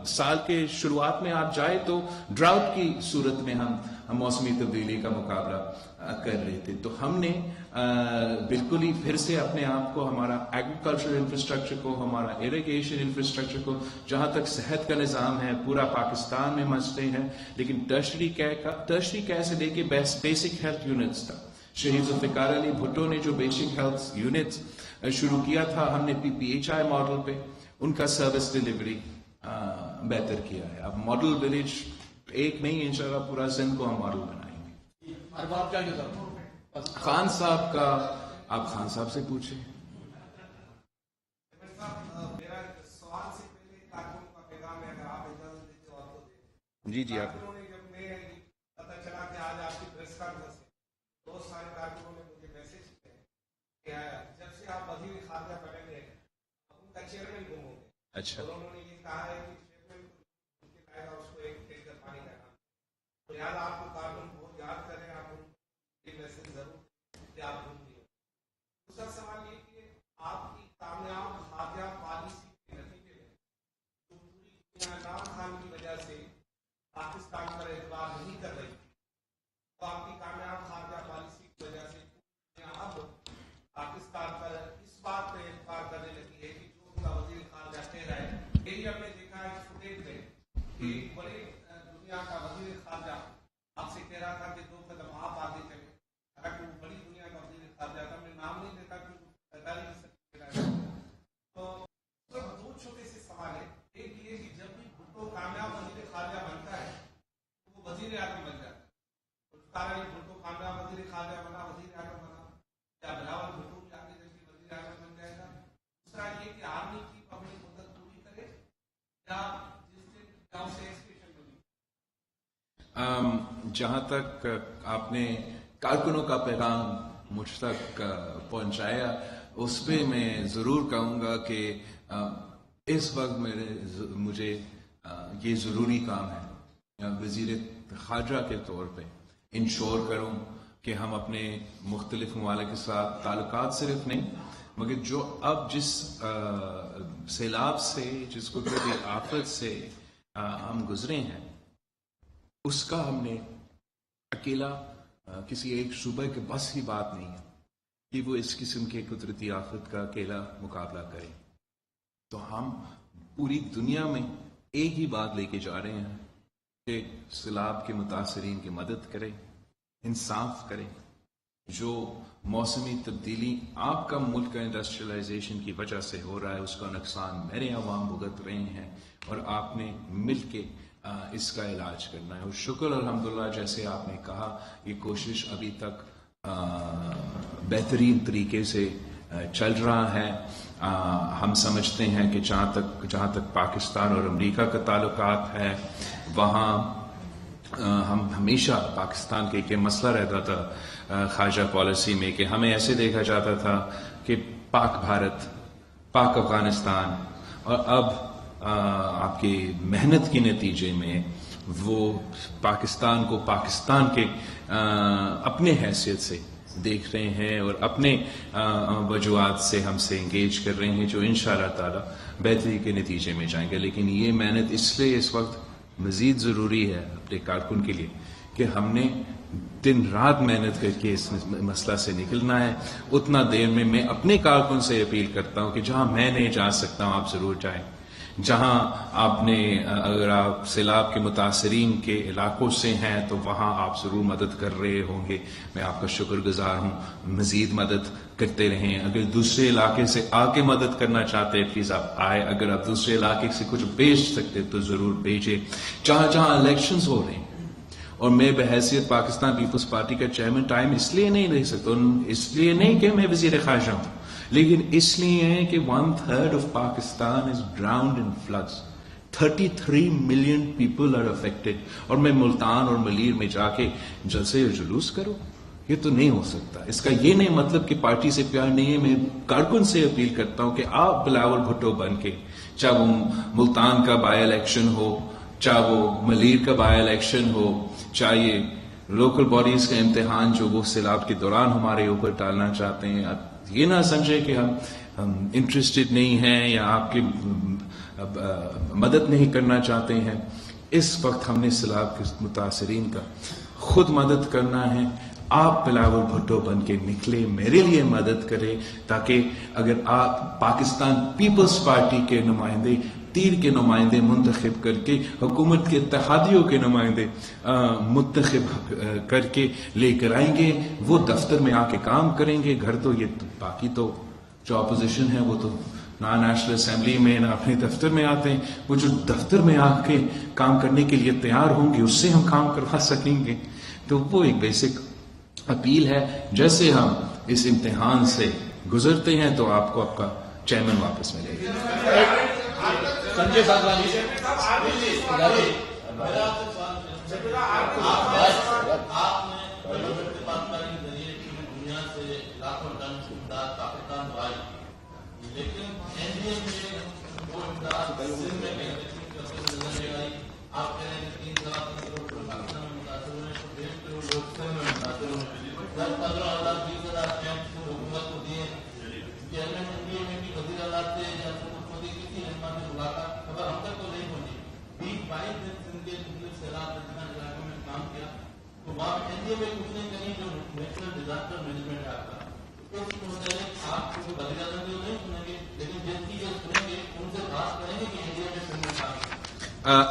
سال کے شروعات میں آپ جائے تو ڈراؤٹ کی صورت میں ہم موسمی تبدیلی کا مقابلہ کر رہے تھے۔ تو ہم نے بالکل ہی پھر سے اپنے آپ کو، ہمارا ایگریکلچر انفراسٹرکچر کو، ہمارا اریگیشن انفراسٹرکچر کو، جہاں تک صحت کا نظام ہے پورا پاکستان میں مسئلے ہیں، لیکن ٹرشری کیئر سے لے کے بیسک ہیلتھ یونٹس تک شہید ذوالفقار علی بھٹو نے جو بیسک ہیلتھ یونٹس شروع کیا تھا، ہم نے PPHI ماڈل پہ ان کا سروس ڈیلیوری بہتر کیا ہے۔ اب ماڈل ولیج ایک نہیں، انشاءاللہ پورا سندھ کو ہم ماڈل بنائیں گے۔ خان صاحب کا آپ خان صاحب سے پوچھیں۔ جی جی آپ جب سے آپ وزیر خارجہ بنے گے ان کا چیئرمین گم ہو گیا۔ اچھا، انہوں نے یہ کہا ہے کہ چیئرمین ان کے قاعدہ اس کو ایک ٹینکر پانی دینا، تو لہٰذا آپ کو کارکن بہت یاد کریں، آپ یہ میسج ضرور کہ آپ گم نہیں ہو۔ دوسرا سوال یہ کہ آپ کی کامیاب خارجہ پالیسی کے نتیجے میں جو پوری دنیا عمران خان کی وجہ سے پاکستان پر اعتبار نہیں کر رہی تھی، تو آپ کی کامیاب خارجہ پالیسی کی وجہ سے اب پاکستان پر اس بات پہ اعتبار کرنے لگی ہے کہ جو ان کا وزیر خارجہ کہہ رہا ہے، یہی ہم نے دیکھا ہے فوٹیج میں کہ بڑی دنیا کا وزیر خارجہ آپ سے کہہ رہا تھا کہ 2 قدم آپ آگے چلیں، حالانکہ وہ بڑی دنیا کا وزیر خارجہ تھا، ہم نے نام نہیں دیکھا کہ سرکاری کہہ رہا ہے۔ تو 2 چھوٹے سے سوال ہیں، ایک یہ کہ جب بھی بھٹو کامیاب وزیر خارجہ بنتا ہے تو وہ وزیر اعظم بن جاتا ہے، بھٹو کامیاب وزیر خارجہ بنا، وزیر اعظم بنا، یا بلاول بھٹو بھی آگے جیسے وزیر اعظم بن جائے گا۔ دوسرا یہ کہ آرمی کی اپنی مدت پوری کرے یا جس سے اسے ایکسپیشن ملی۔ جہاں تک آپ نے کارکنوں کا پیغام مجھ تک پہنچایا، اس پہ میں ضرور کہوں گا کہ اس وقت مجھے یہ ضروری کام ہے وزیر خارجہ کے طور پہ انشور کروں کہ ہم اپنے مختلف ممالک کے ساتھ تعلقات صرف نہیں، مگر جو اب جس سیلاب سے، جس قدرتی آفت سے ہم گزرے ہیں، اس کا ہم نے اکیلا کسی ایک صوبے کے بس ہی بات نہیں ہے کہ وہ اس قسم کے قدرتی آفت کا اکیلا مقابلہ کرے۔ تو ہم پوری دنیا میں ایک ہی بات لے کے جا رہے ہیں کہ سیلاب کے متاثرین کی مدد کریں، انصاف کریں۔ جو موسمی تبدیلی آپ کا ملک کا انڈسٹریلائزیشن کی وجہ سے ہو رہا ہے، اس کا نقصان میرے عوام بھگت رہے ہیں، اور آپ نے مل کے اس کا علاج کرنا ہے۔ اور شکر الحمدللہ، جیسے آپ نے کہا، یہ کوشش ابھی تک بہترین طریقے سے چل رہا ہے۔ ہم سمجھتے ہیں کہ جہاں تک پاکستان اور امریکہ کا تعلقات ہے، وہاں ہم ہمیشہ پاکستان کے ایک مسئلہ رہتا تھا خارجہ پالیسی میں کہ ہمیں ایسے دیکھا جاتا تھا کہ پاک بھارت، پاک افغانستان، اور اب آپ کی محنت کے نتیجے میں وہ پاکستان کو پاکستان کے اپنے حیثیت سے دیکھ رہے ہیں اور اپنے وجوہات سے ہم سے انگیج کر رہے ہیں جو انشاءاللہ تعالی بہتری کے نتیجے میں جائیں گے. لیکن یہ محنت اس لیے اس وقت مزید ضروری ہے اپنے کارکن کے لیے کہ ہم نے دن رات محنت کر کے اس مسئلہ سے نکلنا ہے. اتنا دیر میں اپنے کارکن سے اپیل کرتا ہوں کہ جہاں میں نہیں جا سکتا ہوں آپ ضرور جائیں. جہاں آپ نے اگر آپ سیلاب کے متاثرین کے علاقوں سے ہیں تو وہاں آپ ضرور مدد کر رہے ہوں گے. میں آپ کا شکر گزار ہوں. مزید مدد کرتے رہیں. اگر دوسرے علاقے سے آ کے مدد کرنا چاہتے ہیں پلیز آپ آئے. اگر آپ دوسرے علاقے سے کچھ بھیج سکتے تو ضرور بھیجیں. جہاں جہاں الیکشنز ہو رہے ہیں اور میں بحیثیت پاکستان پیپلز پارٹی کا چیئرمین ٹائم اس لیے نہیں رہ سکتا, اس لیے نہیں کہ میں وزیر خارجہ ہوں, لیکن اس لیے ہے کہ 1/3 of Pakistan is drowned in floods. 33 million people are affected. اور میں ملتان اور ملیر میں جا کے جلسے اور جلوس کروں, یہ تو نہیں ہو سکتا. اس کا یہ نہیں مطلب کہ پارٹی سے پیار نہیں ہے. میں کارکن سے اپیل کرتا ہوں کہ آپ بلاول بھٹو بن کے, چاہے وہ ملتان کا بائی الیکشن ہو, چاہے وہ ملیر کا بائی الیکشن ہو, چاہے لوکل باڈیز کا امتحان جو وہ سیلاب کے دوران ہمارے اوپر ڈالنا چاہتے ہیں, آپ یہ نہ سمجھے کہ ہم انٹرسٹڈ نہیں ہیں یا آپ کی مدد نہیں کرنا چاہتے ہیں. اس وقت ہم نے سیلاب کے متاثرین کا خود مدد کرنا ہے. آپ بلاول بھٹو بن کے نکلے, میرے لیے مدد کرے, تاکہ اگر آپ پاکستان پیپلز پارٹی کے نمائندے, تیر کے نمائندے منتخب کر کے, حکومت کے اتحادیوں کے نمائندے منتخب کر کے لے کر آئیں گے, وہ دفتر میں آ کے کام کریں گے. گھر تو یہ باقی تو جو اپوزیشن ہے وہ تو نہ نیشنل اسمبلی میں نہ اپنے دفتر میں آتے ہیں. وہ جو دفتر میں آ کے کام کرنے کے لیے تیار ہوں گے اس سے ہم کام کروا سکیں گے. تو وہ ایک بیسک اپیل ہے. جیسے ہم اس امتحان سے گزرتے ہیں تو آپ کو آپ کا چیئرمین واپس ملے گا. سنجے سادھوانی سے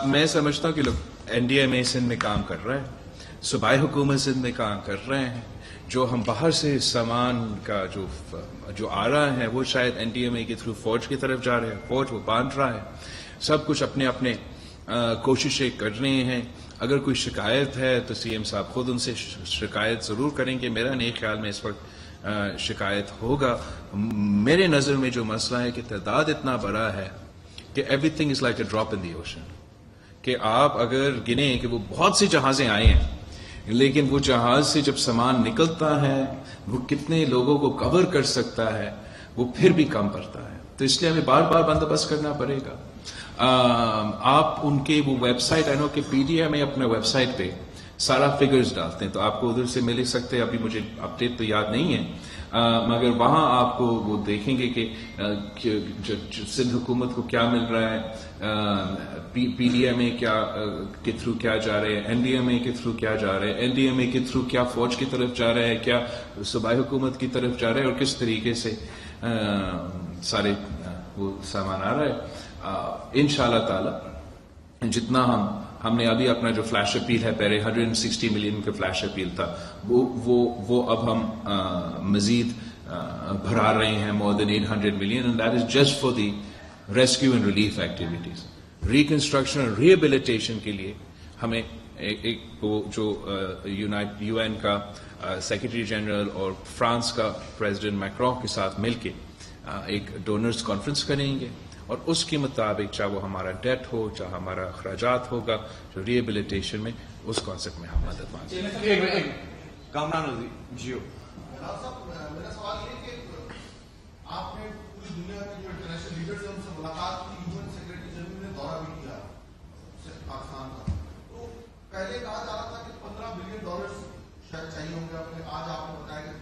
میں سمجھتا ہوں کہ لوگ این ڈی اے میں سندھ میں کام کر رہے ہیں, صوبائی حکومت سندھ میں کام کر رہے ہیں. جو ہم باہر سے سامان کا جو آ رہا ہے وہ شاید این ڈی اے میں کے تھرو فوج کی طرف جا رہے ہیں, فوج وہ باندھ رہا ہے. سب کچھ اپنے اپنے کوششیں کر رہے ہیں. اگر کوئی شکایت ہے تو سی ایم صاحب خود ان سے شکایت ضرور کریں گے. میرا نہیں خیال میں اس وقت شکایت ہوگا. میرے نظر میں جو مسئلہ ہے کہ تعداد اتنا بڑا ہے کہ every thing is like a drop in the ocean, کہ آپ اگر گنیں کہ وہ بہت سی جہازیں آئے ہیں لیکن وہ جہاز سے جب سامان نکلتا ہے وہ کتنے لوگوں کو کور کر سکتا ہے وہ پھر بھی کم پڑتا ہے. تو اس لیے ہمیں بار بار بندوبست کرنا پڑے گا. آپ ان کے وہ ویب سائٹ, آئی نو کہ پی ڈی ایم میں اپنے ویب سائٹ پہ سارا فگرز ڈالتے ہیں تو آپ کو ادھر سے مل سکتے ہیں. ابھی مجھے اپڈیٹ تو یاد نہیں ہے مگر وہاں آپ کو وہ دیکھیں گے کہ سندھ حکومت کو کیا مل رہا ہے, پی ڈی ایم اے کے تھرو کیا جا رہے ہیں, این ڈی ایم اے کے تھرو کیا جا رہے ہیں, این ڈی ایم اے کے تھرو کیا فوج کی طرف جا رہے ہیں, کیا صوبائی حکومت کی طرف جا رہے ہیں اور کس طریقے سے سارے وہ سامان آ رہا ہے. انشاءاللہ تعالی جتنا ہم نے ابھی اپنا جو فلیش اپیل ہے, پہلے 160 ملین کا فلیش اپیل تھا, وہ اب ہم مزید بھرا رہے ہیں, more than 800 million, and that is just for the rescue and relief activities. Reconstruction اور ریہیبلیٹیشن کے لیے ہمیں ایک جو یو این کا سیکرٹری جنرل اور فرانس کا پریزیڈنٹ میکرون کے ساتھ مل کے ایک ڈونرز کانفرنس کریں گے اور اس کے مطابق چاہے وہ ہمارا ڈیٹ ہو چاہے ہمارا اخراجات ہوگا جو ریہیبلیٹیشن میں اس کانسیپٹ میں ہم مدد مانگیں گے. جیو میرا سوال یہ کہ آپ نے پوری دنیا کے جو انٹرنیشنل لیڈرز ہیں ان سے ملاقات کی, یون سیکرٹری جنرل نے دورہ بھی کیا پاکستان کا, تو پہلے کہا جا رہا تھا کہ $15 بلین شاید چاہیے ہوں گے. آج آپ نے بتایا کہ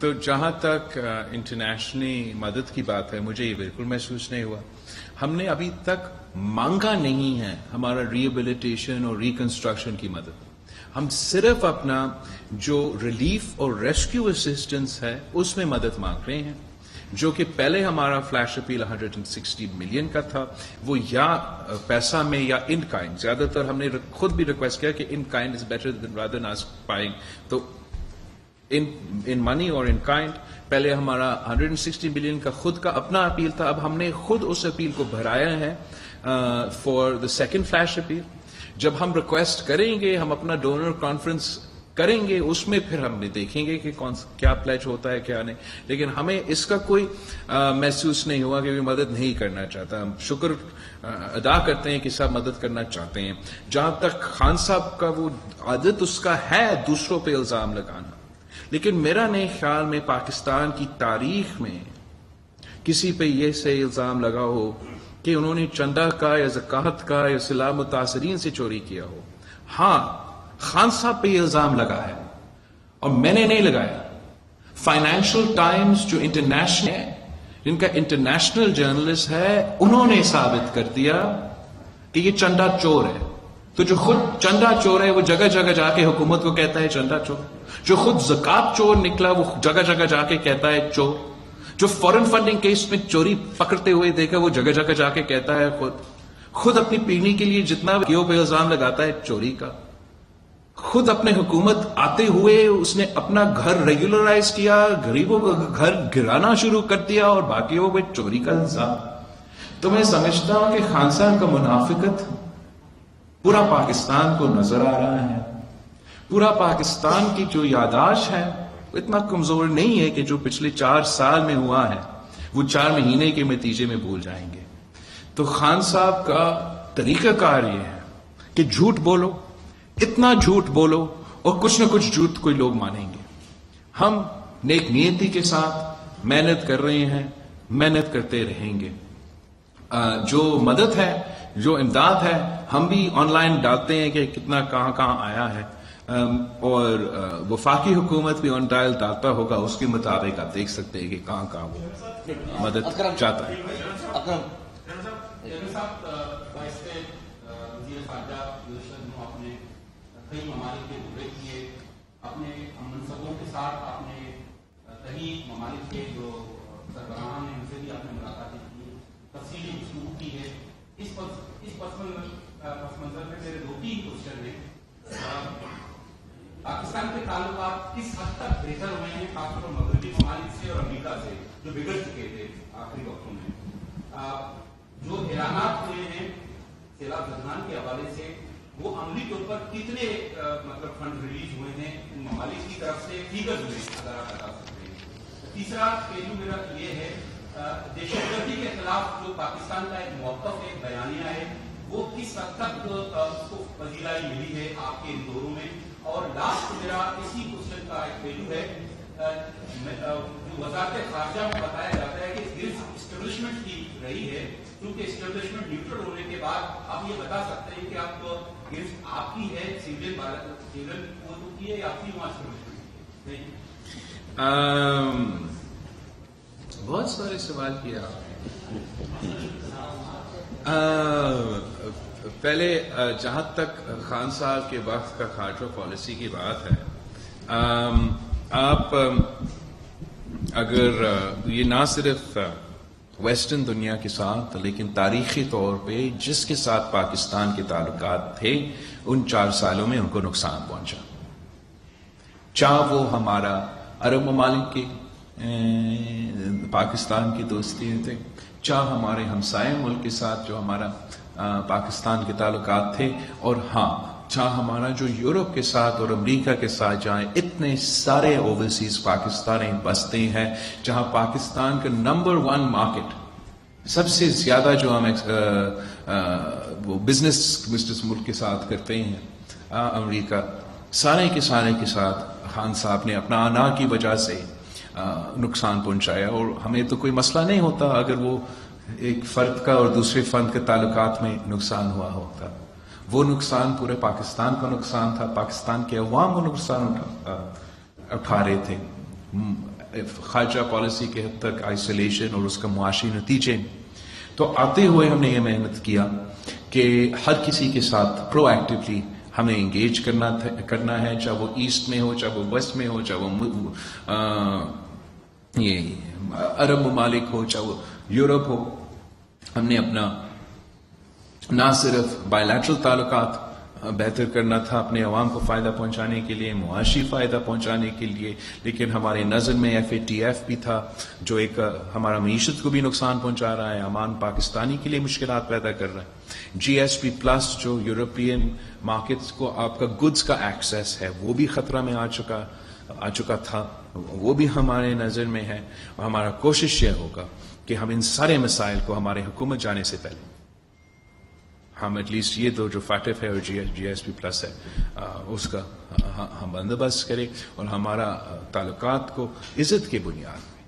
تو جہاں تک انٹرنیشنلی مدد کی بات ہے، مجھے یہ بالکل محسوس نہیں ہوا. ہم نے ابھی تک مانگا نہیں ہے ہمارا ریہیبلیٹیشن اور ریکنسٹرکشن کی مدد. ہم صرف اپنا جو ریلیف اور ریسکیو اسسٹنس ہے اس میں مدد مانگ رہے ہیں، جو کہ پہلے ہمارا فلیش اپیل 160 ملین کا تھا، وہ یا پیسہ میں یا ان کائنڈ. زیادہ تر ہم نے خود بھی ریکویسٹ کیا کہ in kind is better than rather than us buying. تو ان منی اور ان کائنڈ. پہلے ہمارا 160 ملین کا خود کا اپنا اپیل تھا، اب ہم نے خود اس اپیل کو بھرایا ہے for the second flash appeal. جب ہم ریکویسٹ کریں گے، ہم اپنا ڈونر کانفرنس کریں گے، اس میں پھر ہم دیکھیں گے کہ کیا پلیج ہوتا ہے کیا نہیں. لیکن ہمیں اس کا کوئی محسوس نہیں ہوا کہ مدد نہیں کرنا چاہتا. ہم شکر ادا کرتے ہیں کہ سب مدد کرنا چاہتے ہیں. جہاں تک خان صاحب کا وہ عادت اس کا ہے دوسروں پہ الزام لگانا، لیکن میرا نہیں خیال میں پاکستان کی تاریخ میں کسی پہ یہ سے الزام لگا ہو کہ انہوں نے چندہ کا یا زکوٰۃ کا یا سلاح متاثرین سے چوری کیا ہو. ہاں، خان صاحب پہ یہ الزام لگا ہے اور میں نے نہیں لگایا. فائنینشل ٹائمز جو انٹرنیشنل ہے، جن کا انٹرنیشنل جرنلسٹ ہے، انہوں نے ثابت کر دیا کہ یہ چندہ چور ہے. تو جو خود چندہ چور ہے وہ جگہ جگہ جا کے حکومت کو کہتا ہے چندہ چور. جو خود زکوٰۃ چور نکلا وہ جگہ جگہ جا کے کہتا ہے چور. جو فورن فنڈنگ کیس میں چوری پکڑتے ہوئے دیکھا وہ جگہ جگہ جا کے کہتا ہے خود اپنی پیڑھی کے لیے جتنا کیوں پہ الزام لگاتا ہے چوری کا. خود اپنے حکومت آتے ہوئے اس نے اپنا گھر ریگولرائز کیا، غریبوں کا گھر گرانا شروع کر دیا اور باقیوں پہ چوری کا الزام. تو میں سمجھتا ہوں کہ خان صاحب کا منافقت پورا پاکستان کو نظر آ رہا ہے. پورا پاکستان کی جو یاداشت ہے اتنا کمزور نہیں ہے کہ جو پچھلے 4 سال میں ہوا ہے وہ 4 مہینے کے نتیجے میں بھول جائیں گے. تو خان صاحب کا طریقہ کار یہ ہے کہ جھوٹ بولو، اتنا جھوٹ بولو اور کچھ نہ کچھ جھوٹ کوئی لوگ مانیں گے. ہم نیک نیتی کے ساتھ محنت کر رہے ہیں، محنت کرتے رہیں گے. جو مدد ہے، جو امداد ہے، ہم بھی آن لائن ڈالتے ہیں کہ کتنا کہاں کہاں آیا ہے، اور وفاقی حکومت بھی آن ڈائل ڈالتا ہوگا، اس کے مطابق آپ دیکھ سکتے ہیں کہ کہاں کہاں وہ مدد چاہتا ہے. کئی ممالک کے دورے کیے، اپنے منصبوں کے ساتھ آپ نے کئی ممالک کے جو سربراہان ہیں ان سے بھی آپ نے ملاقاتیں کی، تفصیلی گفتگو کی ہے. اس پس منظر میں میرے 2-3 کوشچن ہیں. پاکستان کے تعلقات کس حد تک بہتر ہوئے ہیں، خاص طور پر مغربی ممالک سے اور امریکہ سے جو بگڑ چکے تھے آخری وقتوں میں؟ جو اعلانات ہوئے ہیں سیلاب زدگان کے حوالے سے، وہ عملی طور پر کتنے فنڈ ریلیز ہوئے ہیں ان ممالک کی طرف سے، فیگر ہوئے اگر آپ بتا سکتے ہیں. تیسرا پہلو میرا یہ ہے، دہشت گردی کے خلاف جو پاکستان کا ایک موقف، ایک بیانیہ ہے، وہ کس حد تک اس کو پذیرائی ملی ہے آپ کے ان دوروں میں؟ اور لاسٹ میرا اسی کوشچن کا ایک پہلو ہے، جو وزارت خارجہ میں بتایا جاتا ہے کہ اسٹیبلشمنٹ کی رہی ہے، کیونکہ اسٹیبلشمنٹ نیوٹرل ہونے کے بعد آپ یہ بتا سکتے ہیں کہ آپ گرفت آپ کی ہے، سیولین کو کی ہے یا آپ کی وہاں اسٹیبلشمنٹ؟ بہت سارے سوال کیا. پہلے جہاں تک خان صاحب کے وقت کا خارجہ پالیسی کی بات ہے، آپ اگر یہ نہ صرف ویسٹرن دنیا کے ساتھ لیکن تاریخی طور پہ جس کے ساتھ پاکستان کے تعلقات تھے ان 4 سالوں میں ان کو نقصان پہنچا، چاہے وہ ہمارا عرب ممالک کے پاکستان کی دوستی تھے، چاہے ہمارے ہمسائے ملک کے ساتھ جو ہمارا پاکستان کے تعلقات تھے، اور ہاں چاہے ہمارا جو یورپ کے ساتھ اور امریکہ کے ساتھ جائیں اتنے سارے اوورسیز پاکستانی بستے ہیں جہاں پاکستان کا نمبر 1 مارکیٹ، سب سے زیادہ جو ہم وہ بزنس ملک کے ساتھ کرتے ہیں امریکہ، سارے کے ساتھ خان صاحب نے اپنا آنا کی وجہ سے نقصان پہنچایا. اور ہمیں تو کوئی مسئلہ نہیں ہوتا اگر وہ ایک فرد کا اور دوسرے فرد کے تعلقات میں نقصان ہوا ہوتا. وہ نقصان پورے پاکستان کا نقصان تھا، پاکستان کے عوام کو نقصان اٹھا رہے تھے. خارجہ پالیسی کے حد تک آئسولیشن اور اس کا معاشی نتیجے. تو آتے ہوئے ہم نے یہ محنت کیا کہ ہر کسی کے ساتھ پرو ایکٹیولی ہمیں انگیج کرنا ہے، چاہے وہ ایسٹ میں ہو، چاہے وہ ویسٹ میں ہو، چاہے وہ یہ عرب ممالک ہو، چاہے وہ یورپ ہو. ہم نے اپنا نہ صرف بائی لیٹرل تعلقات بہتر کرنا تھا اپنے عوام کو فائدہ پہنچانے کے لیے، معاشی فائدہ پہنچانے کے لیے، لیکن ہمارے نظر میں FATF بھی تھا جو ایک ہمارا معیشت کو بھی نقصان پہنچا رہا ہے، امان پاکستانی کے لیے مشکلات پیدا کر رہا ہے. GSP پلس جو یورپین مارکیٹس کو آپ کا گڈز کا ایکسیس ہے وہ بھی خطرہ میں آ چکا تھا، وہ بھی ہمارے نظر میں ہے. اور ہمارا کوشش یہ ہوگا کہ ہم ان سارے مسائل کو ہمارے حکومت جانے سے پہلے ہم ایٹ لیسٹ یہ تو جو فیٹف ہے اور GSP پلس ہے اس کا ہم بندوبست کریں اور ہمارا تعلقات کو عزت کے بنیاد پہ،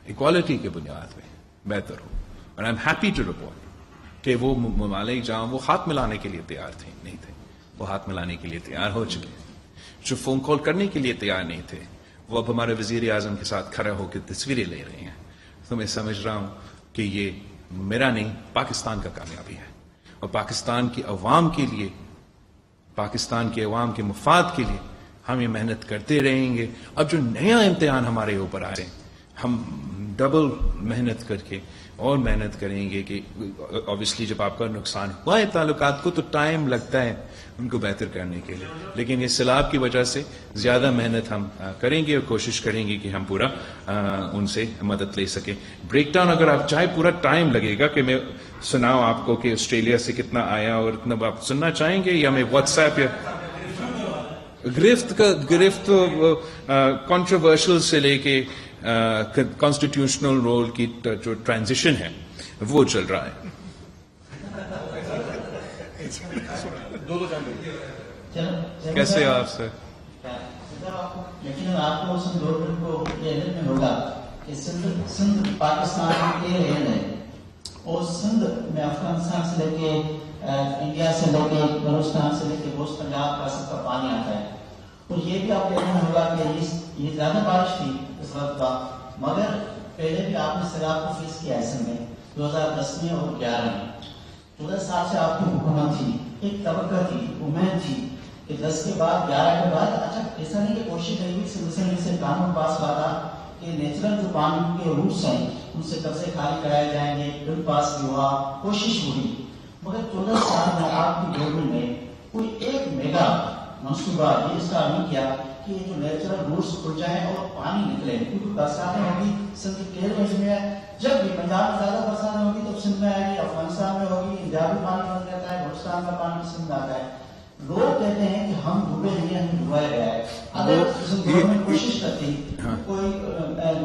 ایکوالٹی کے بنیاد پہ بہتر ہو. اور I am happy to report کہ وہ ممالک جہاں وہ ہاتھ ملانے کے لیے تیار تھے نہیں تھے، وہ ہاتھ ملانے کے لیے تیار ہو چکے. جو فون کال کرنے کے لیے تیار نہیں تھے وہ اب ہمارے وزیر اعظم کے ساتھ کھڑا ہو کے تصویریں لے رہے ہیں. تو میں سمجھ رہا ہوں کہ یہ میرا نہیں، پاکستان کا کامیابی ہے، اور پاکستان کی عوام کے لیے، پاکستان کے عوام کے مفاد کے لیے ہم یہ محنت کرتے رہیں گے. اب جو نیا امتحان ہمارے اوپر آ رہے ہیں ہم ڈبل محنت کر کے اور محنت کریں گے کہ obviously جب آپ کا نقصان ہوا ہے تعلقات کو تو ٹائم لگتا ہے ان کو بہتر کرنے کے لیے، لیکن یہ سیلاب کی وجہ سے زیادہ محنت ہم کریں گے اور کوشش کریں گے کہ ہم پورا ان سے مدد لے سکیں. بریک ڈاؤن اگر آپ چاہے پورا ٹائم لگے گا کہ میں سناؤں آپ کو کہ آسٹریلیا سے کتنا آیا اور اتنا آپ سننا چاہیں گے، یا میں واٹس ایپ یا گرفت کنٹروورشل سے لے کے کانسٹیٹیوشنل رول کی جو ٹرانزیشن ہے وہ چل رہا ہے. کیسے آپ سے لیکن آپ کو اس دور کو یہ علم میں ہوگا کہ سندھ پاکستان کے لینڈ ہے، اور سندھ میں افغانستان سے لے کے انڈیا سے لے کے بلوچستان سے لے کے گوشت پنجاب کا سب کا پانی آتا ہے. اور یہ بھی آپ کو علم ہوگا کہ یہ زیادہ بارش تھی اس وقت کا، مگر پہلے بھی آپ نے سیلاب کو فیس کیا ہے سندھ میں 2010 میں اور 2011 میں. 14 سال سے آپ کی حکومت تھی، ایک توقع تھی، امید تھی کہ 10 کے بعد 11 کے بعد اچھا ایسا نہیں کہ کوشش نہیں ہوئی سے قانون پاس ہوا تھا کہ نیچرل جو پانی کے روٹس ہیں ان سے قبضے خالی کرائے جائیں گے، بل پاس بھی ہوا، کوشش ہوئی، مگر 14 سال میں آپ کی گورنمنٹ نے کوئی ایک میگا منصوبہ یہ اسٹارٹ نہیں کیا کہ یہ جو نیچرل روٹس کھل جائیں اور پانی نکلے. کیونکہ برساتیں ہوگی سندھ کے ریج میں، جب بھی پنجاب میں زیادہ برساتیں ہوگی تو سندھ میں آئے گی، افغانستان میں ہوگی، انڈیا میں پانی بن جاتا ہے، بلوچستان کا پانی سندھ آتا ہے. لوگ کہتے ہیں کہ ہم ڈوبے نہیں ہیں، ہمیں ڈبایا گیا ہے. اگر گورنمنٹ کوشش کرتی کوئی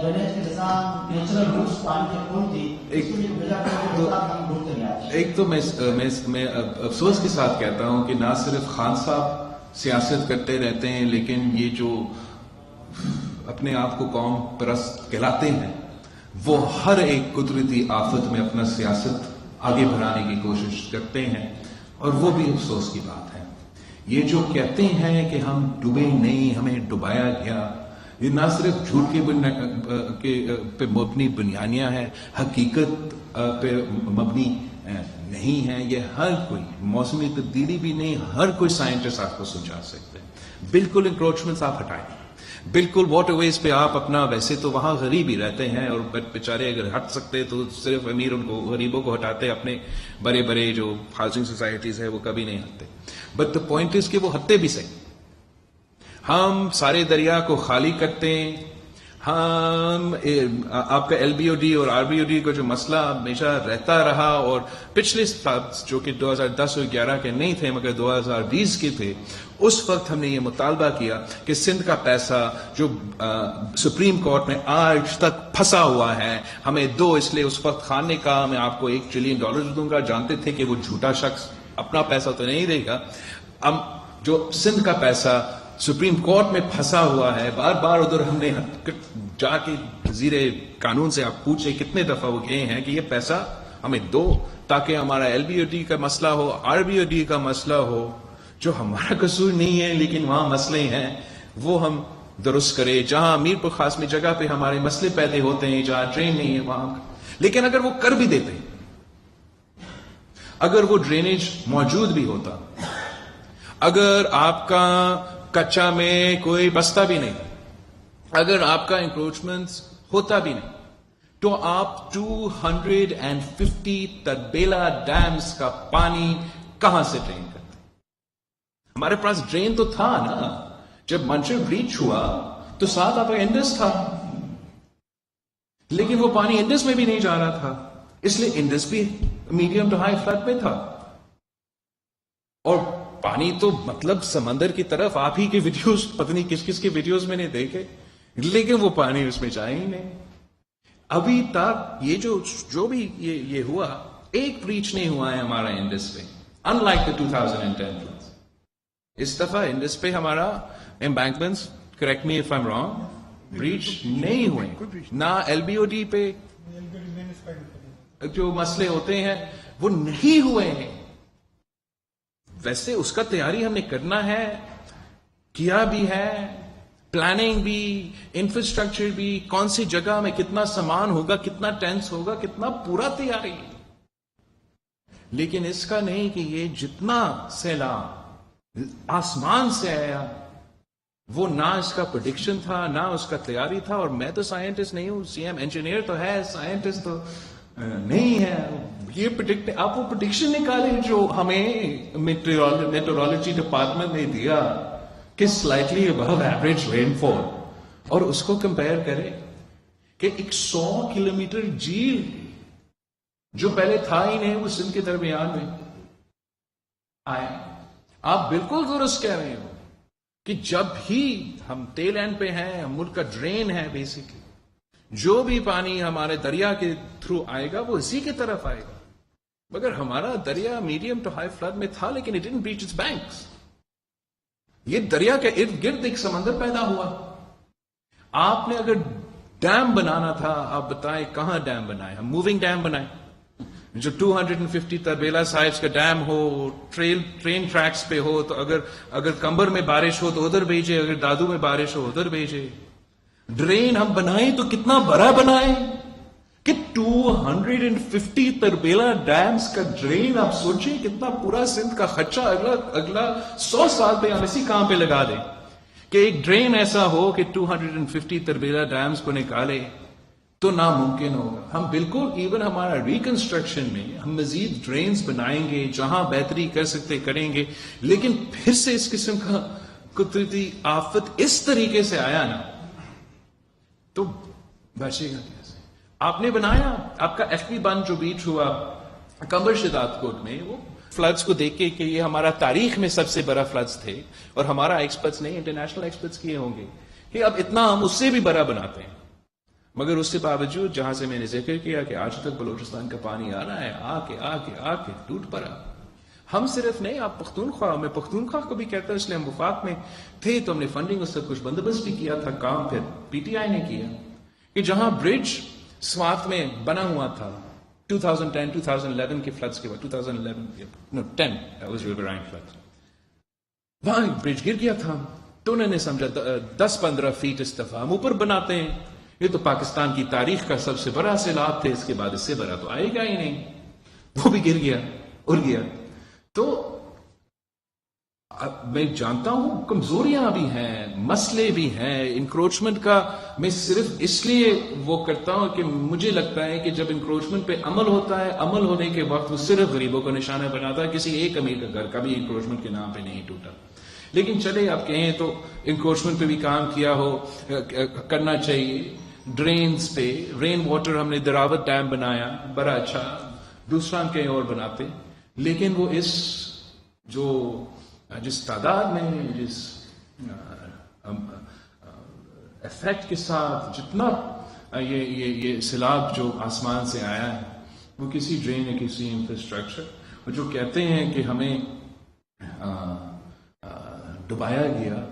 ڈرینیج کے نظام نیچرل روٹس پانی کے کھولتی اس کے لیے بجا کر ہم ڈوبتے نہیں آتے. ایک تو میں افسوس کے ساتھ کہتا ہوں کہ نہ صرف خان صاحب سیاست کرتے رہتے ہیں، لیکن یہ جو اپنے آپ کو قوم پرست کہلاتے ہیں وہ ہر ایک قدرتی آفت میں اپنا سیاست آگے بڑھانے کی کوشش کرتے ہیں، اور وہ بھی افسوس کی بات ہے. یہ جو کہتے ہیں کہ ہم ڈوبے نہیں، ہمیں ڈبایا گیا، یہ نہ صرف جھوٹ پہ مبنی بیانیاں ہیں، حقیقت پہ مبنی نہیں ہے. یہ ہر کوئی موسمی تبدیلی بھی نہیں، ہر کوئی سائنٹسٹ آپ کو سمجھا سکتے ہیں. بالکل انکروچمنٹس آپ ہٹائیں، بالکل واٹر ویز پہ آپ اپنا، ویسے تو وہاں غریب ہی رہتے ہیں اور بیچارے اگر ہٹ سکتے تو صرف امیر ان کو غریبوں کو ہٹاتے، اپنے بڑے بڑے جو ہاؤسنگ سوسائٹیز ہے وہ کبھی نہیں ہٹتے. بٹ دا پوائنٹ از کہ وہ ہٹتے بھی صحیح. ہم سارے دریا کو خالی کرتے ہیں، ہم آپ کا LBOD اور RBOD کا جو مسئلہ ہمیشہ رہتا رہا، اور پچھلے سال جو کہ 2010 اور 11 کے نہیں تھے مگر 2020 کے تھے، اس وقت ہم نے یہ مطالبہ کیا کہ سندھ کا پیسہ جو سپریم کورٹ میں آج تک پھنسا ہوا ہے ہمیں دو. اس لیے اس وقت خان نے کہا میں آپ کو $1 ٹریلین دوں گا. جانتے تھے کہ وہ جھوٹا شخص اپنا پیسہ تو نہیں دے گا. اب جو سندھ کا پیسہ سپریم کورٹ میں پھنسا ہوا ہے، بار بار ادھر ہم نے جا کے وزیر قانون سے آپ پوچھے کتنے دفعہ وہ گئے ہیں کہ یہ پیسہ ہمیں دو تاکہ ہمارا LBOD کا مسئلہ ہو، RBOD کا مسئلہ ہو، جو ہمارا قصور نہیں ہے لیکن وہاں مسئلے ہیں وہ ہم درست کرے, جہاں امیرپور خاص میں جگہ پہ ہمارے مسئلے پیدا ہوتے ہیں, جہاں ڈرین نہیں ہے وہاں. لیکن اگر وہ کر بھی دیتے, اگر وہ ڈرینیج موجود بھی ہوتا, اگر آپ کا کچا میں کوئی بستہ بھی نہیں, اگر آپ کا انکروچمنٹ ہوتا بھی نہیں, تو آپ 250 تربیلا ڈیمز کا پانی کہاں سے ڈرین کرتے؟ ہمارے پاس ڈرین تو تھا نا, جب منشر بریچ ہوا تو ساتھ آپ کا انڈس تھا, لیکن وہ پانی انڈس میں بھی نہیں جا رہا تھا, اس لیے انڈس بھی میڈیم ٹو ہائی فلڈ میں تھا. اور پانی تو مطلب سمندر کی طرف, آپ ہی کے ویڈیوز پتہ نہیں کس کس کے ویڈیوز میں نے دیکھے, لیکن وہ پانی اس میں جائے ہی نہیں. ابھی تک یہ جو بھی یہ ہوا, ایک بریچ نہیں ہوا ہے ہمارا انڈس پہ, ان لائک 2010. اس دفعہ انڈس پہ ہمارا embankments, correct me if I am wrong, breach نہیں ہوئے, نہ ایل بی او ڈی پہ جو مسئلے ہوتے ہیں وہ نہیں ہوئے ہیں. ویسے اس کا تیاری ہم نے کرنا ہے, کیا بھی ہے, پلاننگ بھی, انفراسٹرکچر بھی, کون سی جگہ میں کتنا سامان ہوگا, کتنا ٹینٹس ہوگا, کتنا پورا تیاری. لیکن اس کا نہیں کہ یہ جتنا سیلاب آسمان سے آیا, وہ نہ اس کا پریڈکشن تھا, نہ اس کا تیاری تھا. اور میں تو سائنٹسٹ نہیں ہوں, سی ایم انجینئر تو ہے, سائنٹسٹ تو نہیں ہے. یہ آپ وہ پریڈکشن نکالیں جو ہمیں میٹرولوجی ڈپارٹمنٹ نے دیا کہ سلائٹلی ابو ایوریج رین فال, اور اس کو کمپیئر کرے کہ 100 کلومیٹر جھیل جو پہلے تھا ہی نہیں, وہ سندھ کے درمیان میں آئے. آپ بالکل درست کہہ رہے ہو کہ جب ہی ہم ٹیل اینڈ پہ ہیں, ہم ملک کا ڈرین ہے بیسیکلی, جو بھی پانی ہمارے دریا کے تھرو آئے گا وہ اسی کی طرف آئے گا. مگر ہمارا دریا میڈیم ٹو ہائی فلڈ میں تھا, لیکن it didn't breach its banks. یہ دریا کے ارد گرد ایک سمندر پیدا ہوا. آپ نے اگر ڈیم بنانا تھا, آپ بتائیں کہاں ڈیم بنائے؟ ہم موونگ ڈیم بنائے, جو 250 تربیلا سائز کا ڈیم ہو, ٹرین ٹریکس پہ ہو, تو اگر کمبر میں بارش ہو تو ادھر بھیجے, اگر دادو میں بارش ہو ادھر بھیجے. ڈرین ہم بنائیں تو کتنا بڑا بنائیں کہ 250 تربیلا ڈیمز کا ڈرین. آپ سوچیں کتنا پورا سندھ کا خرچہ اگلا 100 سال پہ ہم اسی کام پہ لگا دیں کہ ایک ڈرین ایسا ہو کہ 250 تربیلا ڈیمز کو نکالے. تو ناممکن ہوگا. ہم بالکل ایون ہمارا ریکنسٹرکشن میں ہم مزید ڈرینز بنائیں گے, جہاں بہتری کر سکتے کریں گے, لیکن پھر سے اس قسم کا قدرتی آفت اس طریقے سے آیا نا, تو بچے گا کیسے؟ آپ نے بنایا, آپ کا ایف پی بند جو بیچ ہوا کمبر شداد کوٹ میں, وہ فلڈز کو دیکھ کے کہ یہ ہمارا تاریخ میں سب سے بڑا فلڈز تھے, اور ہمارا ایکسپرٹس نہیں, انٹرنیشنل ایکسپرٹس کیے ہوں گے کہ اب اتنا ہم اس سے بھی بڑا بناتے ہیں. مگر اس کے باوجود جہاں سے میں نے ذکر کیا کہ آج تک بلوچستان کا پانی آ رہا ہے, آ کے ٹوٹ پڑا. ہم صرف نہیں, آپ پختونخوا, میں پختونخوا کو بھی کہتا ہوں, اس لیے ہم وفاق میں تھے تو ہم نے فنڈنگ اس کا کچھ بندوبست بھی کیا تھا. کام پھر پی ٹی آئی نے کیا کہ جہاں برج سوات میں بنا ہوا تھا 2010-2011 کے فلڈز کے بعد, 2010 was riverine flood, وہاں برج گر گیا تھا. تو انہوں نے سمجھا 10-15 فیٹ اس دفعہ ہم اوپر بناتے ہیں, یہ تو پاکستان کی تاریخ کا سب سے بڑا سیلاب تھے, اس کے بعد اس سے بڑا تو آئے گا ہی نہیں. وہ بھی گر گیا, اڑ گیا. تو میں جانتا ہوں کمزوریاں بھی ہیں, مسئلے بھی ہیں, انکروچمنٹ کا میں صرف اس لیے وہ کرتا ہوں کہ مجھے لگتا ہے کہ جب انکروچمنٹ پہ عمل ہوتا ہے, عمل ہونے کے وقت وہ صرف غریبوں کو نشانہ بناتا ہے, کسی ایک امیر کا گھر کبھی انکروچمنٹ کے نام پہ نہیں ٹوٹا. لیکن چلے آپ کہیں تو انکروچمنٹ پہ بھی کام کیا ہو, کرنا چاہیے. ڈرینز پہ رین واٹر ہم نے دراوت ڈیم بنایا, بڑا اچھا, دوسرا ہم کہیں اور بناتے. لیکن وہ جس تعداد میں, جس افیکٹ کے ساتھ جتنا یہ سیلاب جو آسمان سے آیا ہے, وہ کسی ڈرین یا کسی انفراسٹرکچر, اور جو کہتے ہیں کہ ہمیں ڈبایا گیا,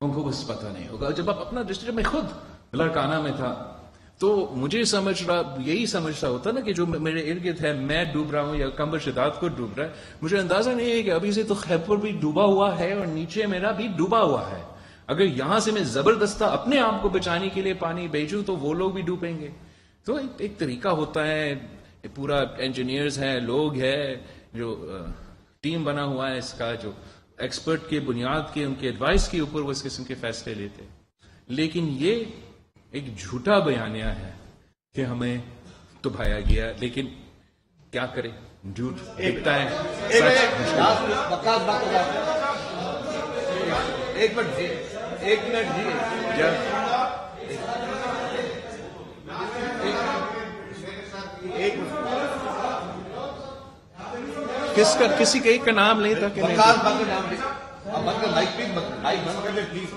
ان کو بس پتہ نہیں ہوگا. جب آپ اپنا ڈسٹرکٹ میں خود لڑکانہ میں تھا تو مجھے یہی سمجھتا ہوتا نا کہ جو میرے ارد گرد ہے, میں ڈوب رہا ہوں یا کمبر شداد کو ڈوب رہا ہے, مجھے اندازہ نہیں ہے کہ ابھی سے تو خیبر بھی ڈوبا ہوا ہے اور نیچے میرا بھی ڈوبا ہوا ہے. اگر یہاں سے میں زبردستہ اپنے آپ کو بچانے کے لیے پانی بھیجوں تو وہ لوگ بھی ڈوبیں گے. تو ایک طریقہ ہوتا ہے, پورا انجینئرز ہیں, لوگ ہیں, جو ٹیم بنا ہوا ہے اس کا, جو ایکسپرٹ کے بنیاد کے ان کے ایڈوائس کے اوپر وہ اس قسم کے فیصلے لیتے. لیکن یہ ایک جھوٹا بیانیہ ہے کہ ہمیں دبایا گیا, لیکن کیا کرے, جھوٹ دکھتا ہے, سچ مشکل ہے. ایک منٹ جی کیا کسی کے ایک کا نام لیں تاکہ میں بکاس باقی نام لے. اب بند کر مائک پلیز, مائک بند کر دے پلیز,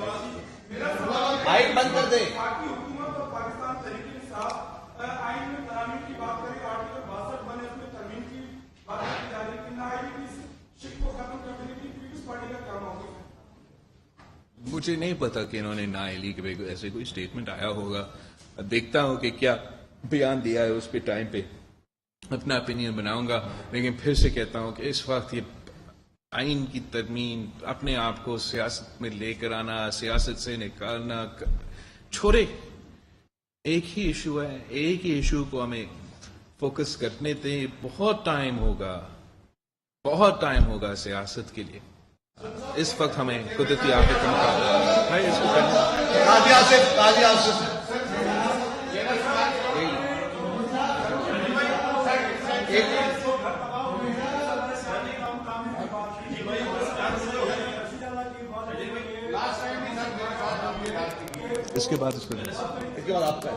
مائک بند کر دے. حکومت اور پاکستان تحریک انصاف آئین میں ترامیم کی بات کریں, آرٹیکل 62 بنے اس میں ترمیم کی بات کی جا رہی ہے کہ نہ اس شک کو ختم کرنے کے لیے پیپلز پارٹی کا کیا موقف ہے؟ مجھے نہیں پتا کہ انہوں نے نااہلی کے ایسے کوئی اسٹیٹمنٹ آیا ہوگا. دیکھتا ہوں کہ کیا بیان دیا ہے, اس پہ ٹائم پہ اپنا اپینین بناؤں گا. لیکن پھر سے کہتا ہوں کہ اس وقت یہ آئین کی ترمیم, اپنے آپ کو سیاست میں لے کر آنا, سیاست سے نکالنا, چھوڑے. ایک ہی ایشو ہے, ایک ہی ایشو کو ہمیں فوکس کرنے دیں. بہت ٹائم ہوگا سیاست کے لیے. اس وقت ہمیں قدرتی آفت کا مقابلہ ہے, اس کو کرنا. قاضی آصف اس کے بعد اس کو اس کے بعد آپ کا ہے.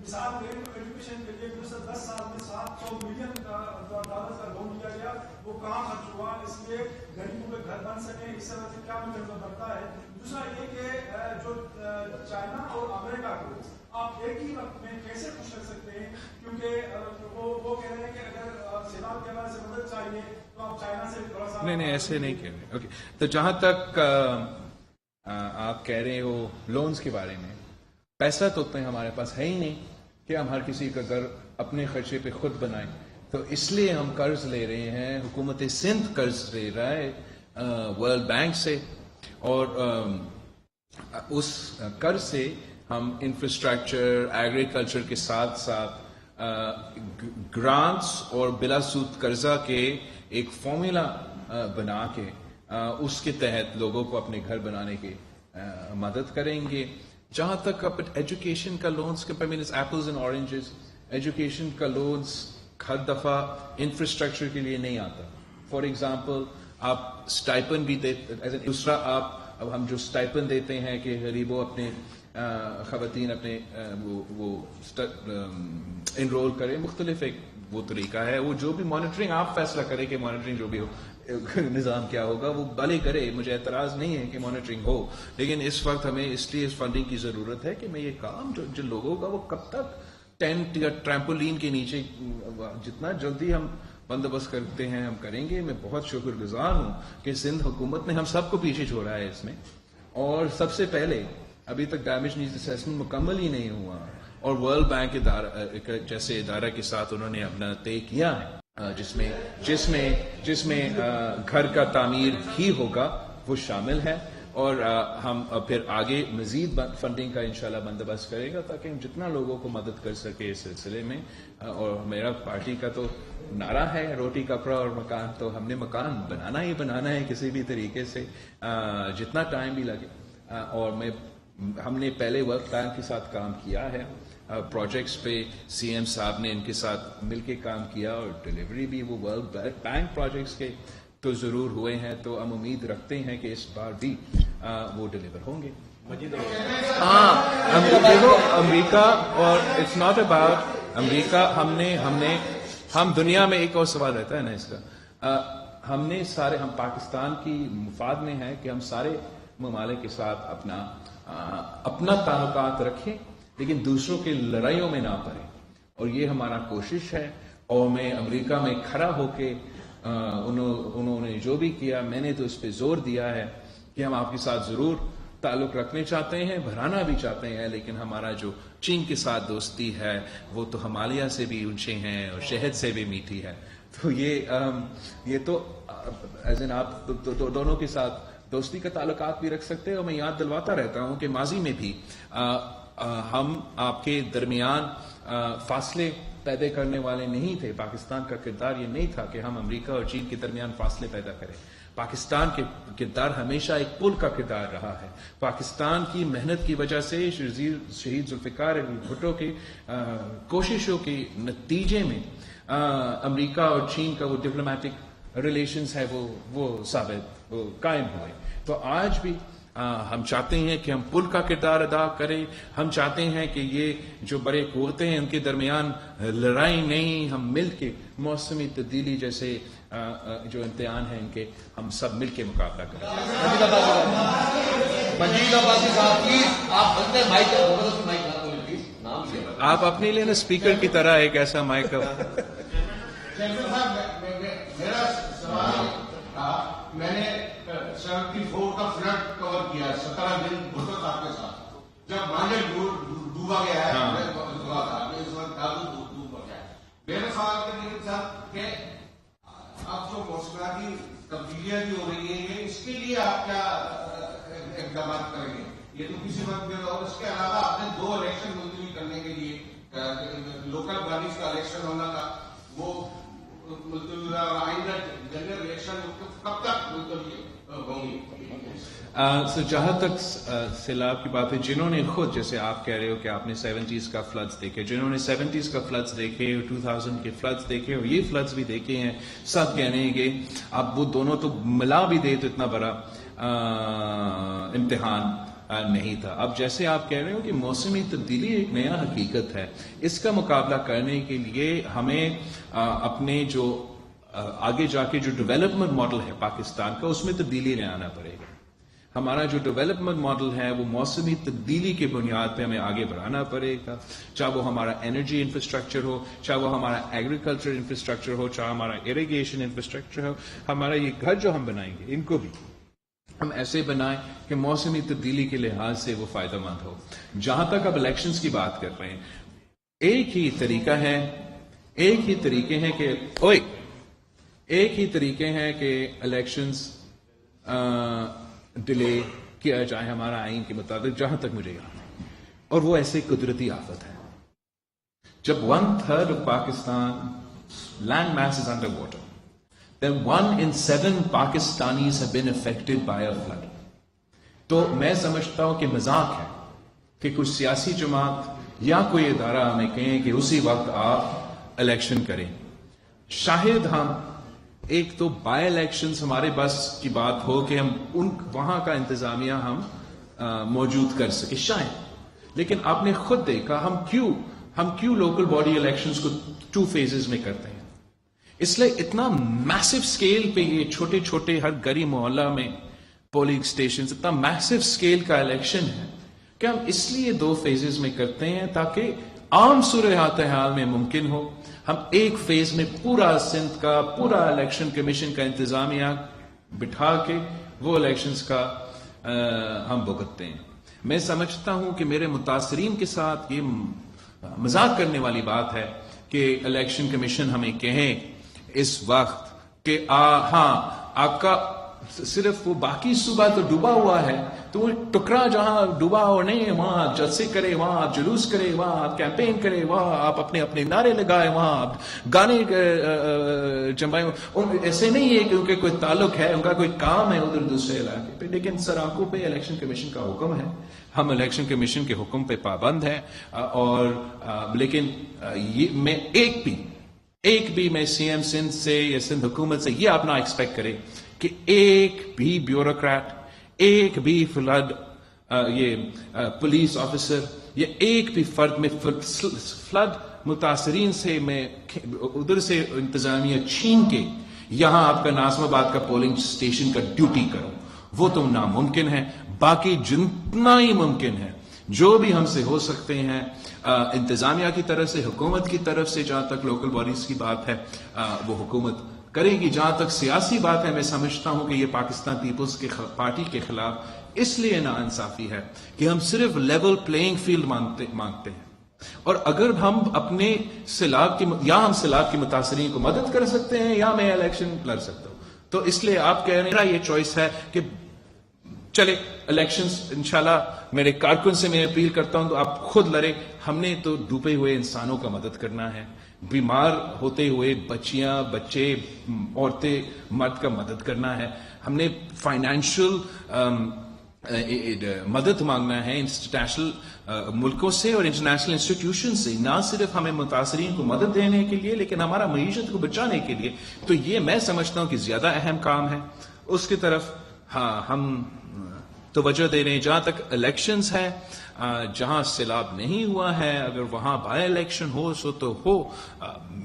مثال دیں تو ایجوکیشن کے لیے 10 سال میں $700 ملین کا لون دیا گیا, وہ کہاں خرچ ہوا؟ اس لیے غریبوں کے گھر بن سکیں, اس طرح سے کیا مطلب بنتا ہے. دوسرا یہ کہ جو چائنا اور امریکہ کو آپ ایک ہی وقت میں کیسے خوش رکھ سکتے ہیں, کیونکہ وہ کہہ رہے ہیں کہ اگر سیلاب کے حوالے سے مدد چاہیے تو آپ چائنا سے تھوڑا سا. نہیں ایسے نہیں کہہ رہے. اوکے, تو جہاں تک آپ کہہ رہے ہو لونز کے بارے میں, پیسہ تو اتنا ہمارے پاس ہے ہی نہیں کہ ہم ہر کسی کا گھر اپنے خرچے پہ خود بنائیں. تو اس لیے ہم قرض لے رہے ہیں, حکومت سندھ قرض لے رہا ہے ورلڈ بینک سے, اور اس قرض سے ہم انفراسٹرکچر, ایگریکلچر کے ساتھ ساتھ گرانٹس اور بلا سود قرضہ کے ایک فارمولا بنا کے اس کے تحت لوگوں کو اپنے گھر بنانے کی مدد کریں گے. جہاں تک ایجوکیشن کا لونز کے means apples and oranges, education کا لونز ہر دفعہ انفراسٹرکچر کے لیے نہیں آتا. فار ایگزامپل آپ اسٹائپن بھی دیتے, دوسرا آپ اب ہم جو اسٹائپن دیتے ہیں کہ غریبوں اپنے خواتین اپنے وہ انرول کریں, مختلف ایک وہ طریقہ ہے. وہ جو بھی مانیٹرنگ آپ فیصلہ کریں کہ مانیٹرنگ جو بھی ہو نظام کیا ہوگا وہ بھلے کرے, مجھے اعتراض نہیں ہے کہ مانیٹرنگ ہو. لیکن اس وقت ہمیں اس لیے اس فنڈنگ کی ضرورت ہے کہ میں یہ کام جو جن لوگوں کا وہ کب تک ٹینٹ یا ٹریمپولین کے نیچے, جتنا جلدی ہم بندوبست کرتے ہیں ہم کریں گے. میں بہت شکر گزار ہوں کہ سندھ حکومت نے ہم سب کو پیچھے چھوڑا ہے اس میں. اور سب سے پہلے ابھی تک ڈیمیج نیڈز اسیسمنٹ مکمل ہی نہیں ہوا, اور ورلڈ بینک جیسے ادارہ کے ساتھ انہوں نے اپنا طے کیا ہے جس میں گھر کا تعمیر ہی ہوگا وہ شامل ہے. اور ہم پھر آگے مزید فنڈنگ کا انشاءاللہ بندوبست کرے گا تاکہ ہم جتنا لوگوں کو مدد کر سکے اس سلسلے میں. اور میرا پارٹی کا تو نعرہ ہے روٹی کپڑا اور مکان, تو ہم نے مکان بنانا ہی بنانا ہے کسی بھی طریقے سے, جتنا ٹائم بھی لگے. اور ہم نے پہلے ورلڈ بینک کے ساتھ کام کیا ہے پروجیکٹس پہ, سی ایم صاحب نے ان کے ساتھ مل کے کام کیا, اور ڈلیوری بھی وہ ورلڈ بینک پروجیکٹس کے تو ضرور ہوئے ہیں. تو ہم امید رکھتے ہیں کہ اس بار بھی وہ ڈلیور ہوں گے. ہاں دیکھو امریکہ, اور اٹس ناٹ اباؤٹ امریکہ, ہم دنیا میں ایک اور سوال رہتا ہے نا اس کا, ہم پاکستان کی مفاد میں ہے کہ ہم سارے ممالک کے ساتھ اپنا تعلقات رکھیں لیکن دوسروں کی لڑائیوں میں نہ پڑیں, اور یہ ہمارا کوشش ہے. اور میں امریکہ میں کھڑا ہو کے انہوں نے جو بھی کیا, میں نے تو اس پہ زور دیا ہے کہ ہم آپ کے ساتھ ضرور تعلق رکھنے چاہتے ہیں, بڑھانا بھی چاہتے ہیں, لیکن ہمارا جو چین کے ساتھ دوستی ہے وہ تو ہمالیہ سے بھی اونچے ہیں اور شہد سے بھی میٹھی ہے. تو یہ تو ایز ان آپ دونوں کے ساتھ دوستی کا تعلقات بھی رکھ سکتے ہیں. اور میں یاد دلواتا رہتا ہوں کہ ماضی میں بھی ہم آپ کے درمیان فاصلے پیدا کرنے والے نہیں تھے. پاکستان کا کردار یہ نہیں تھا کہ ہم امریکہ اور چین کے درمیان فاصلے پیدا کریں. پاکستان کے کردار ہمیشہ ایک پل کا کردار رہا ہے. پاکستان کی محنت کی وجہ سے شہید ذوالفقار علی بھٹو کی کوششوں کے نتیجے میں امریکہ اور چین کا وہ ڈپلومیٹک ریلیشنز ہے وہ ثابت وہ قائم ہوئے. تو آج بھی ہم چاہتے ہیں کہ ہم پل کا کردار ادا کریں. ہم چاہتے ہیں کہ یہ جو بڑے قوتیں ہیں ان کے درمیان لڑائی نہیں, ہم مل کے موسمی تبدیلی جیسے جو امتحان ہیں ان کے ہم سب مل کے مقابلہ کریں. مجید عباسی صاحب پلیز آپ بنتے مائک نام سے آپ اپنے لیے نا اسپیکر کی طرح ایک ایسا مائک. میرا سوال تھا, میں نے 74 کا فلڈ کور کیا 17 دن بھٹو صاحب کے ساتھ, جب مانجر ڈوبا گیا ہے. میرا سوال صاحب کہ اب جو موسمیاتی تبدیلیاں بھی ہو رہی ہیں اس کے لیے آپ کیا اقدامات کریں گے؟ یہ تو کسی وقت میں, اور اس کے علاوہ آپ نے 2 الیکشن ملتوی کرنے کے لیے لوکل باڈیز کا الیکشن ہونا تھا, وہ ملتوی آئندہ جنرل الیکشن کب تک ملتوی ہوں گی؟ جہاں تک سیلاب کی بات ہے, جنہوں نے خود جیسے آپ کہہ رہے ہو کہ آپ نے 70s کا فلڈز دیکھے, جنہوں نے 70s کا فلڈز دیکھے اور 2000 کے فلڈز دیکھے اور یہ فلڈز بھی دیکھے ہیں, سب کہنے ہیں کہ اب وہ دونوں تو ملا بھی دے تو اتنا بڑا امتحان نہیں تھا. اب جیسے آپ کہہ رہے ہو کہ موسمی تبدیلی ایک نیا حقیقت ہے, اس کا مقابلہ کرنے کے لیے ہمیں اپنے جو آگے جا کے جو ڈیولپمنٹ ماڈل ہے پاکستان کا اس میں تبدیلی لے آنا پڑے گا. ہمارا جو ڈیولپمنٹ ماڈل ہے وہ موسمی تبدیلی کی بنیاد پہ ہمیں آگے بڑھانا پڑے گا, چاہے وہ ہمارا انرجی انفراسٹرکچر ہو, چاہے وہ ہمارا ایگریکلچر انفراسٹرکچر ہو, چاہے ہمارا اریگیشن انفراسٹرکچر ہو. ہمارا یہ گھر جو ہم بنائیں گے ان کو بھی ہم ایسے بنائیں کہ موسمی تبدیلی کے لحاظ سے وہ فائدہ مند ہو. جہاں تک اب الیکشنز کی بات کر رہے ہیں, ایک ہی طریقہ ہے, ایک ہی طریقے ہیں کہ الیکشنز ڈیلے کیا جائے ہمارا آئین کے مطابق, جہاں تک مجھے یاد ہے, اور وہ ایسے قدرتی آفت ہے. جب 1/3 of Pakistan land mass is under water, then 1 in 7 Pakistanis have been affected by a flood. تو میں سمجھتا ہوں کہ مذاق ہے کہ کچھ سیاسی جماعت یا کوئی ادارہ ہمیں کہیں کہ اسی وقت آپ الیکشن کریں. شاید ہم ایک تو بائی الیکشنز ہمارے بس کی بات ہو کہ ہم وہاں کا انتظامیہ ہم موجود کر سکے شاید, لیکن آپ نے خود دیکھا ہم کیوں لوکل باڈی الیکشنز کو 2 phases میں کرتے ہیں. اس لیے اتنا میسو سکیل پہ یہ چھوٹے چھوٹے ہر گلی محلہ میں پولنگ سٹیشنز, اتنا میسو سکیل کا الیکشن ہے کہ ہم اس لیے 2 phases میں کرتے ہیں تاکہ عام صورتحال میں ممکن ہو ہم ایک فیز میں پورا سندھ کا پورا الیکشن کمیشن کا انتظامیہ بٹھا کے وہ الیکشنز کا ہم بھگتتے ہیں. میں سمجھتا ہوں کہ میرے متاثرین کے ساتھ یہ مذاق کرنے والی بات ہے کہ الیکشن کمیشن ہمیں کہیں اس وقت کہ ہاں آپ کا صرف وہ باقی صوبہ تو ڈوبا ہوا ہے, تو وہ ٹکڑا جہاں ڈوبا ہوا نہیں ہے وہاں آپ جلسے کرے, وہاں آپ جلوس کرے, وہاں آپ کیمپین کرے, وہاں آپ اپنے نعرے لگائے, وہاں آپ گانے جمائے. ایسے نہیں ہے کہ ان کے کوئی تعلق ہے, ان کا کوئی کام ہے ادھر دوسرے علاقے پہ, لیکن سر آنکھوں پہ الیکشن کمیشن کا حکم ہے, ہم الیکشن کمیشن کے حکم پہ پابند ہیں. اور لیکن میں ایک بھی میں سی ایم سندھ سے یا سندھ حکومت سے یہ اپنا ایکسپیکٹ کرے کہ ایک بھی بیوروکریٹ, ایک بھی فلڈ یہ پولیس آفیسر یا ایک بھی فرد میں فلڈ متاثرین سے میں ادھر سے انتظامیہ چھین کے یہاں آپ کا ناظم آباد کا پولنگ اسٹیشن کا ڈیوٹی کروں, وہ تو ناممکن ہے. باقی جتنا ہی ممکن ہے جو بھی ہم سے ہو سکتے ہیں انتظامیہ کی طرف سے, حکومت کی طرف سے, جہاں تک لوکل باڈیز کی بات ہے وہ حکومت کرے گی. جہاں تک سیاسی بات ہے میں سمجھتا ہوں کہ یہ پاکستان پیپلز کے پارٹی کے خلاف اس لیے ناانصافی ہے کہ ہم صرف لیول پلینگ فیلڈ مانگتے ہیں، اور اگر ہم اپنے ہم سیلاب کے متاثرین کو مدد کر سکتے ہیں یا میں الیکشن لڑ سکتا ہوں، تو اس لیے آپ کہہ رہے ہیں میرا یہ چوائس ہے کہ چلے الیکشنز انشاءاللہ میرے کارکن سے میں اپیل کرتا ہوں تو آپ خود لڑے. ہم نے تو ڈوبے ہوئے انسانوں کا مدد کرنا ہے، بیمار ہوتے ہوئے بچیاں، بچے، عورتیں، مرد کا مدد کرنا ہے. ہم نے فائنینشل مدد مانگنا ہے انٹرنیشنل ملکوں سے اور انٹرنیشنل انسٹیٹیوشن سے، نہ صرف ہمیں متاثرین کو مدد دینے کے لیے لیکن ہمارا معیشت کو بچانے کے لیے. تو یہ میں سمجھتا ہوں کہ زیادہ اہم کام ہے. اس کی طرف ہم توجہ دے رہے ہیں. جہاں تک الیکشنز ہے، جہاں سیلاب نہیں ہوا ہے اگر وہاں بائی الیکشن ہو سو تو ہو.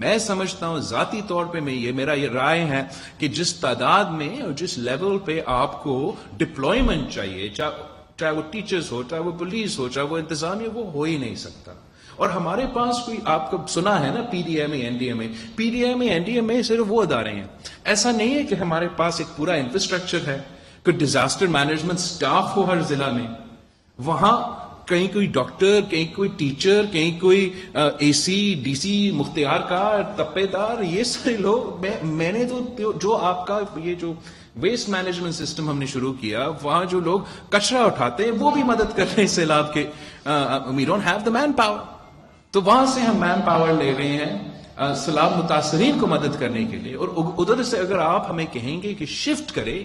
میں سمجھتا ہوں ذاتی طور پہ میرا یہ رائے ہے کہ جس تعداد میں اور جس لیول پہ آپ کو ڈپلائمنٹ چاہیے، چاہے وہ ٹیچرز ہو، چاہے وہ پولیس ہو، چاہے وہ انتظامیہ، وہ ہو ہی نہیں سکتا. اور ہمارے پاس کوئی، آپ کو سنا ہے نا پی ڈی ایم اے، این ڈی ایم اے، پی ڈی ایم اے، این ڈی ایم اے صرف وہ ادارے ہیں. ایسا نہیں ہے کہ ہمارے پاس ایک پورا انفراسٹرکچر ہے، کوئی ڈیزاسٹر مینجمنٹ سٹاف ہو ہر ضلع میں. وہاں کہیں کوئی ڈاکٹر، کہیں کوئی ٹیچر، کہیں کوئی اے سی، ڈی سی، مختار کار، تپے دار، یہ سارے لوگ. میں نے تو جو آپ کا یہ جو ویسٹ مینجمنٹ سسٹم ہم نے شروع کیا، وہاں جو لوگ کچرا اٹھاتے ہیں وہ بھی مدد کر رہے ہیں سیلاب کے. We don't have the manpower, تو وہاں سے ہم مین پاور لے رہے ہیں سیلاب متاثرین کو مدد کرنے کے لیے. اور ادھر سے اگر آپ ہمیں کہیں گے کہ شفٹ کرے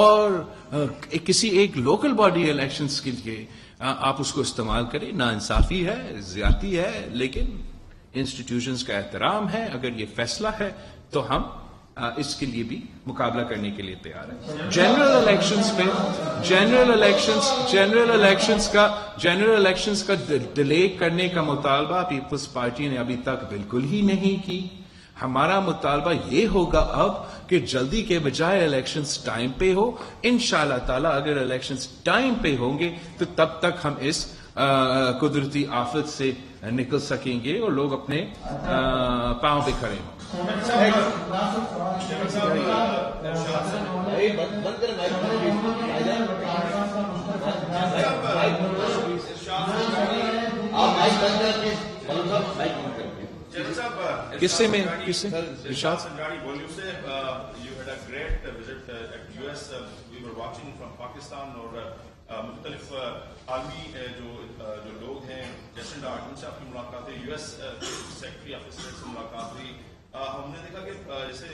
اور کسی ایک لوکل باڈی الیکشنز کے لیے آپ اس کو استعمال کریں، ناانصافی ہے، زیادتی ہے، لیکن انسٹیٹیوشنز کا احترام ہے. اگر یہ فیصلہ ہے تو ہم اس کے لیے بھی مقابلہ کرنے کے لیے تیار ہیں. جنرل الیکشنز کا ڈیلے کرنے کا مطالبہ پیپلز پارٹی نے ابھی تک بالکل ہی نہیں کی. ہمارا مطالبہ یہ ہوگا اب کہ جلدی کے بجائے الیکشنز ٹائم پہ ہو. انشاءاللہ تعالی اگر الیکشنز ٹائم پہ ہوں گے تو تب تک ہم اس قدرتی آفت سے نکل سکیں گے اور لوگ اپنے پاؤں پہ کھڑے ہوں. کس میں ارشاد مختلف عالمی جو لوگ ہیں، جیسے ڈارٹن سے آپ کی ملاقات ہے، U S secretary of state سے ملاقات ہوئی. ہم نے دیکھا کہ جیسے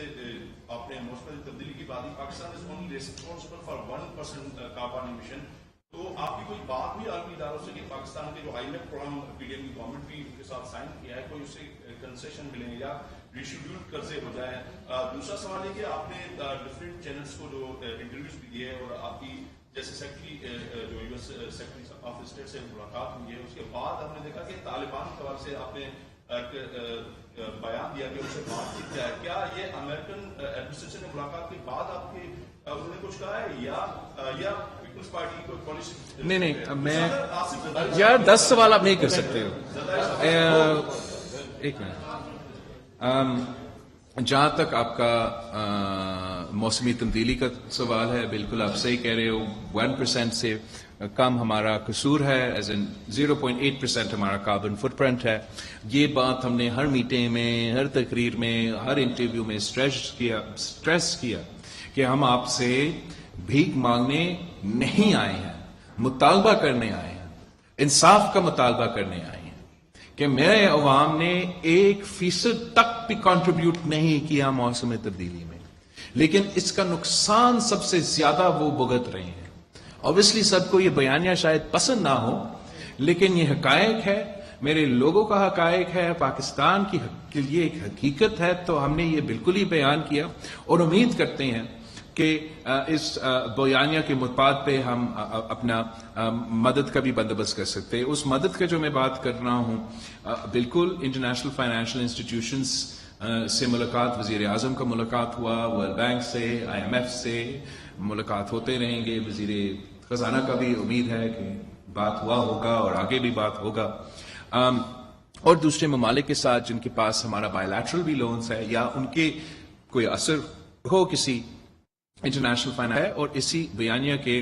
آپ نے موسم تبدیلی کی بات کی، Pakistan is only responsible for 1% carbon emission. تو آپ کی کوئی بات ہوئی عالمی اداروں سے کہ پاکستان کے جو I F programme P D M کی گورنمنٹ بھی ان کے ساتھ سائن کیا ہے، کوئی اس سے کنسیشن ملیں یا ریشیڈیول قرضے ہو جائیں؟ دوسرا سوال ہے کہ آپ نے ڈفرینٹ چینلز کو جو انٹرویوز بھی دیے اور آپ کی جیسے سیکرٹری جو U S secretary of state سے ملاقات ہوئی ہے، اس کے بعد ہم نے دیکھا کہ طالبان کے حوالے سے آپ نے بیان دیا کہ ان سے بات چیت کیا ہے. کیا یہ امریکن ایڈمنسٹریشن سے ملاقات کے بعد آپ کے انہوں نے کچھ کہا ہے یا پیپلز پارٹی کو پالیسی؟ نہیں، میں یار 10 سوال آپ نہیں کر سکتے ہو. ایک منٹ. جہاں تک آپ کا موسمی تبدیلی کا سوال ہے، بالکل آپ صحیح کہہ رہے ہو. 1% سے کم ہمارا قصور ہے، ایز ان 0.8% ہمارا کاربن فٹ پرنٹ ہے. یہ بات ہم نے ہر میٹنگ میں، ہر تقریر میں، ہر انٹرویو میں اسٹریس کیا کہ ہم آپ سے بھیک مانگنے نہیں آئے ہیں، مطالبہ کرنے آئے ہیں، انصاف کا مطالبہ کرنے آئے ہیں کہ میرے عوام نے 1% تک بھی کنٹریبیوٹ نہیں کیا موسم تبدیلی میں، لیکن اس کا نقصان سب سے زیادہ وہ بھگت رہے ہیں. اوبیسلی سب کو یہ بیانیہ شاید پسند نہ ہو، لیکن یہ حقائق ہے، میرے لوگوں کا حقائق ہے، پاکستان کے لیے ایک حقیقت ہے. تو ہم نے یہ بالکل ہی بیان کیا اور امید کرتے ہیں کہ اس بیانیہ کے مفاد پہ ہم اپنا مدد کا بھی بندوبست کر سکتے ہیں. اس مدد کا جو میں بات کر رہا ہوں، بالکل انٹرنیشنل فائنینشیل انسٹیٹیوشنز سے ملاقات، وزیر اعظم کا ملاقات ہوا، ورلڈ بینک سے، آئی ایم ایف سے ملاقات ہوتے رہیں گے. وزیر خزانہ کا بھی امید ہے کہ بات ہوا ہوگا اور آگے بھی بات ہوگا. اور دوسرے ممالک کے ساتھ جن کے پاس ہمارا بائی لیٹرل بھی لونز ہے یا ان کے کوئی اثر ہو کسی انٹرنیشنل فائنانس ہے. اور اسی بیانیہ کے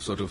sort of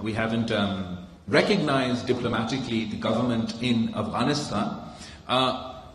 we haven't recognized diplomatically the government in Afghanistan,